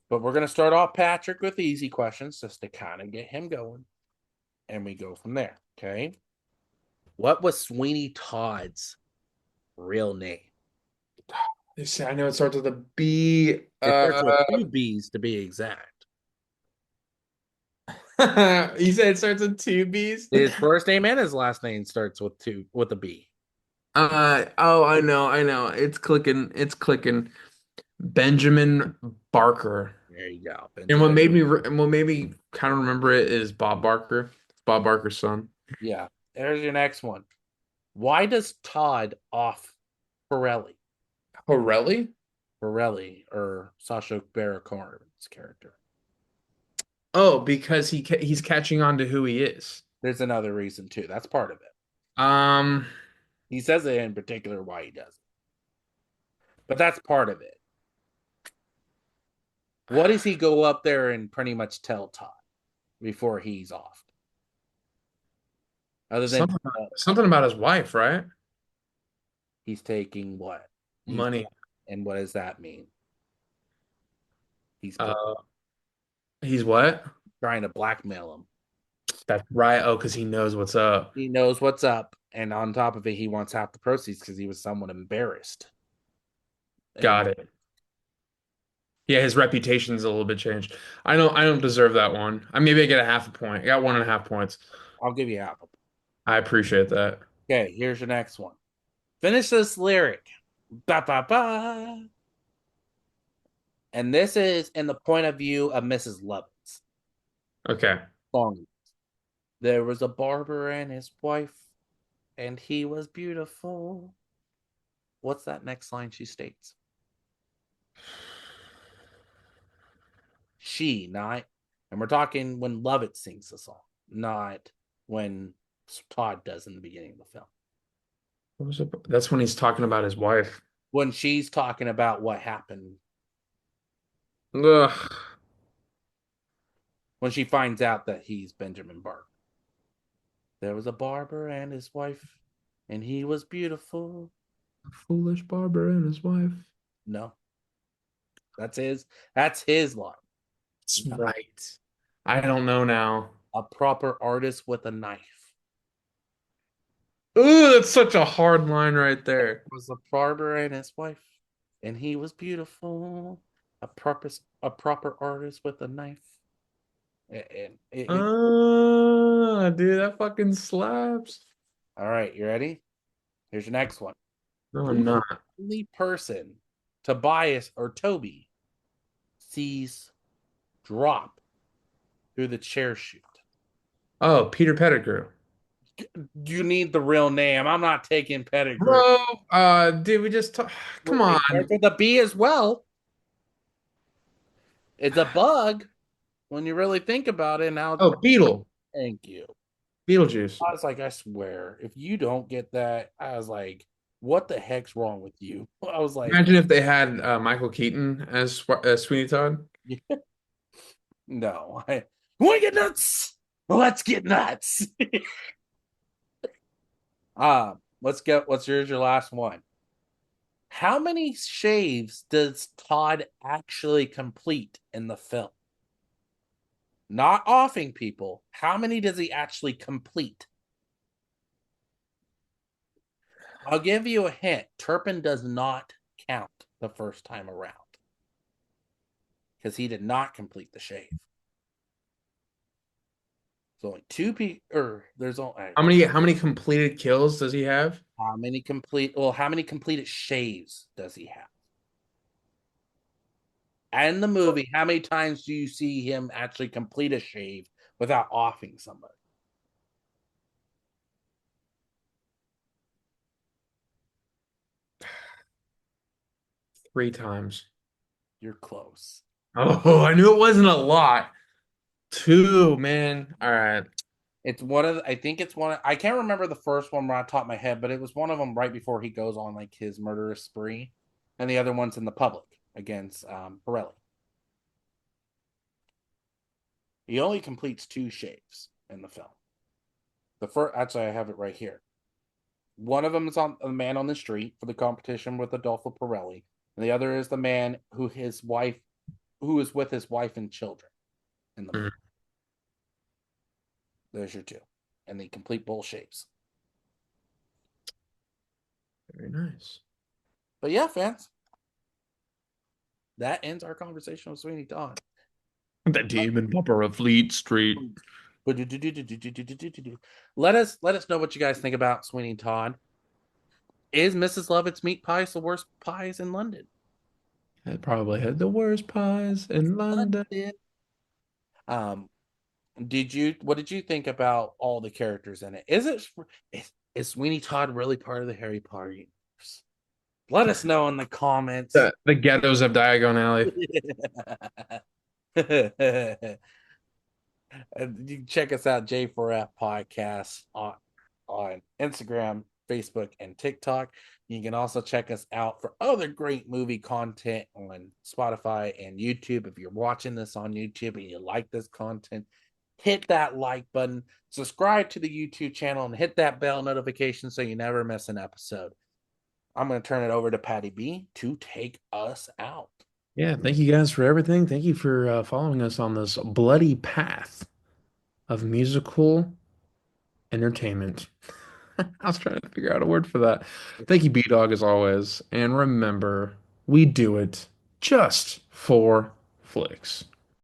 But we're gonna start off Patrick with easy questions just to kind of get him going. And we go from there. Okay. What was Sweeney Todd's real name? You see, I know it starts with a B. It starts with two B's to be exact. You said it starts with two B's? His first name and his last name starts with a B. Oh, I know. It's clicking. It's clicking. Benjamin Barker. There you go. And Benjamin. what made me kind of remember it is Bob Barker. It's Bob Barker's son. Yeah. There's your next one. Why does Todd off Pirelli? Corelli? Pirelli or Sasha Baron Cohen's character. Oh, because he's catching on to who he is. There's another reason too. That's part of it. Um, He says it in particular why he does it, but that's part of it. What does he go up there and pretty much tell Todd before he's off? Other than something about his wife, right? he's taking what? Money. And what does that mean? He's Uh, he's what? trying to blackmail him. That's right. Oh, because he knows what's up. He knows what's up, And on top of it, he wants half the proceeds because he was somewhat embarrassed. And Got it. Yeah, his reputation's a little bit changed. I don't deserve that one. Maybe I get a half a point. I got 1.5 points. I'll give you half. I appreciate that. Okay, here's your next one. Finish this lyric. Ba ba ba. And this is in the point of view of Mrs. Lovett's Okay. song. There was a barber and his wife, and he was beautiful. What's that next line she states? She, not, and we're talking when Lovett sings the song, not when Todd does in the beginning of the film. What was it? That's when he's talking about his wife. When she's talking about what happened, Ugh. when she finds out that he's Benjamin Barber. There was a barber and his wife, and he was beautiful. A foolish barber and his wife. No, that's his line. That's right. I don't know now. A proper artist with a knife. Ooh, that's such a hard line right there. It was a barber and his wife, and he was beautiful. A proper artist with a knife. Dude, that fucking slaps. All right, you ready? Here's your next one. No, I'm Who's the not. only person Tobias or Toby sees drop through the chair chute? Oh, Peter Pettigrew. You need the real name. I'm not taking Pettigrew. Bro, dude, we just come on. It starts with a B as well. It's a bug when you really think about it. Now, Oh, Beetle. thank you. Beetlejuice. I was like, I swear, if you don't get that, I was like, what the heck's wrong with you? I was like, Imagine if they had Michael Keaton as Sweeney Todd. no. Want to get nuts? Let's get nuts. Let's get what's your last one. How many shaves does Todd actually complete in the film? Not offing people. How many does he actually complete? I'll give you a hint. Turpin does not count the first time around because he did not complete the shave. There's only two people, or there's only How many completed kills does he have? how many completed shaves does he have? And in the movie, how many times do you see him actually complete a shave without offing somebody? 3 times. You're close. Oh, I knew it wasn't a lot. 2, man. All right. I think it's one. I can't remember the first one right on top of my head, but it was one of them right before he goes on like his murderous spree, and the other one's in the public against Pirelli. He only completes 2 shaves in the film. The first, actually, I have it right here. One of them is on a man on the street for the competition with Adolfo Pirelli, and the other is the man who is with his wife and children in the movie. There's your 2, and the complete bowl shapes. Very nice. But yeah, fans, that ends our conversation with Sweeney Todd. The demon pupper of Fleet Street. Let us know what you guys think about Sweeney Todd. Is Mrs. Lovett's meat pies the worst pies in London? I probably had the worst pies in London. Um, what did you think about all the characters in it? Is Sweeney Todd really part of the Harry Potter universe? Let us know in the comments. The ghettos of Diagon Alley. You can check us out, J4F Podcast on Instagram, Facebook, and TikTok. You can also check us out for other great movie content on Spotify and YouTube. If you're watching this on YouTube and you like this content, hit that like button, subscribe to the YouTube channel, and hit that bell notification so you never miss an episode. I'm going to turn it over to Patty B to take us out. Yeah, thank you guys for everything. Thank you for following us on this bloody path of musical entertainment. I was trying to figure out a word for that. Thank you, B-Dog, as always. And remember, we do it just for flicks.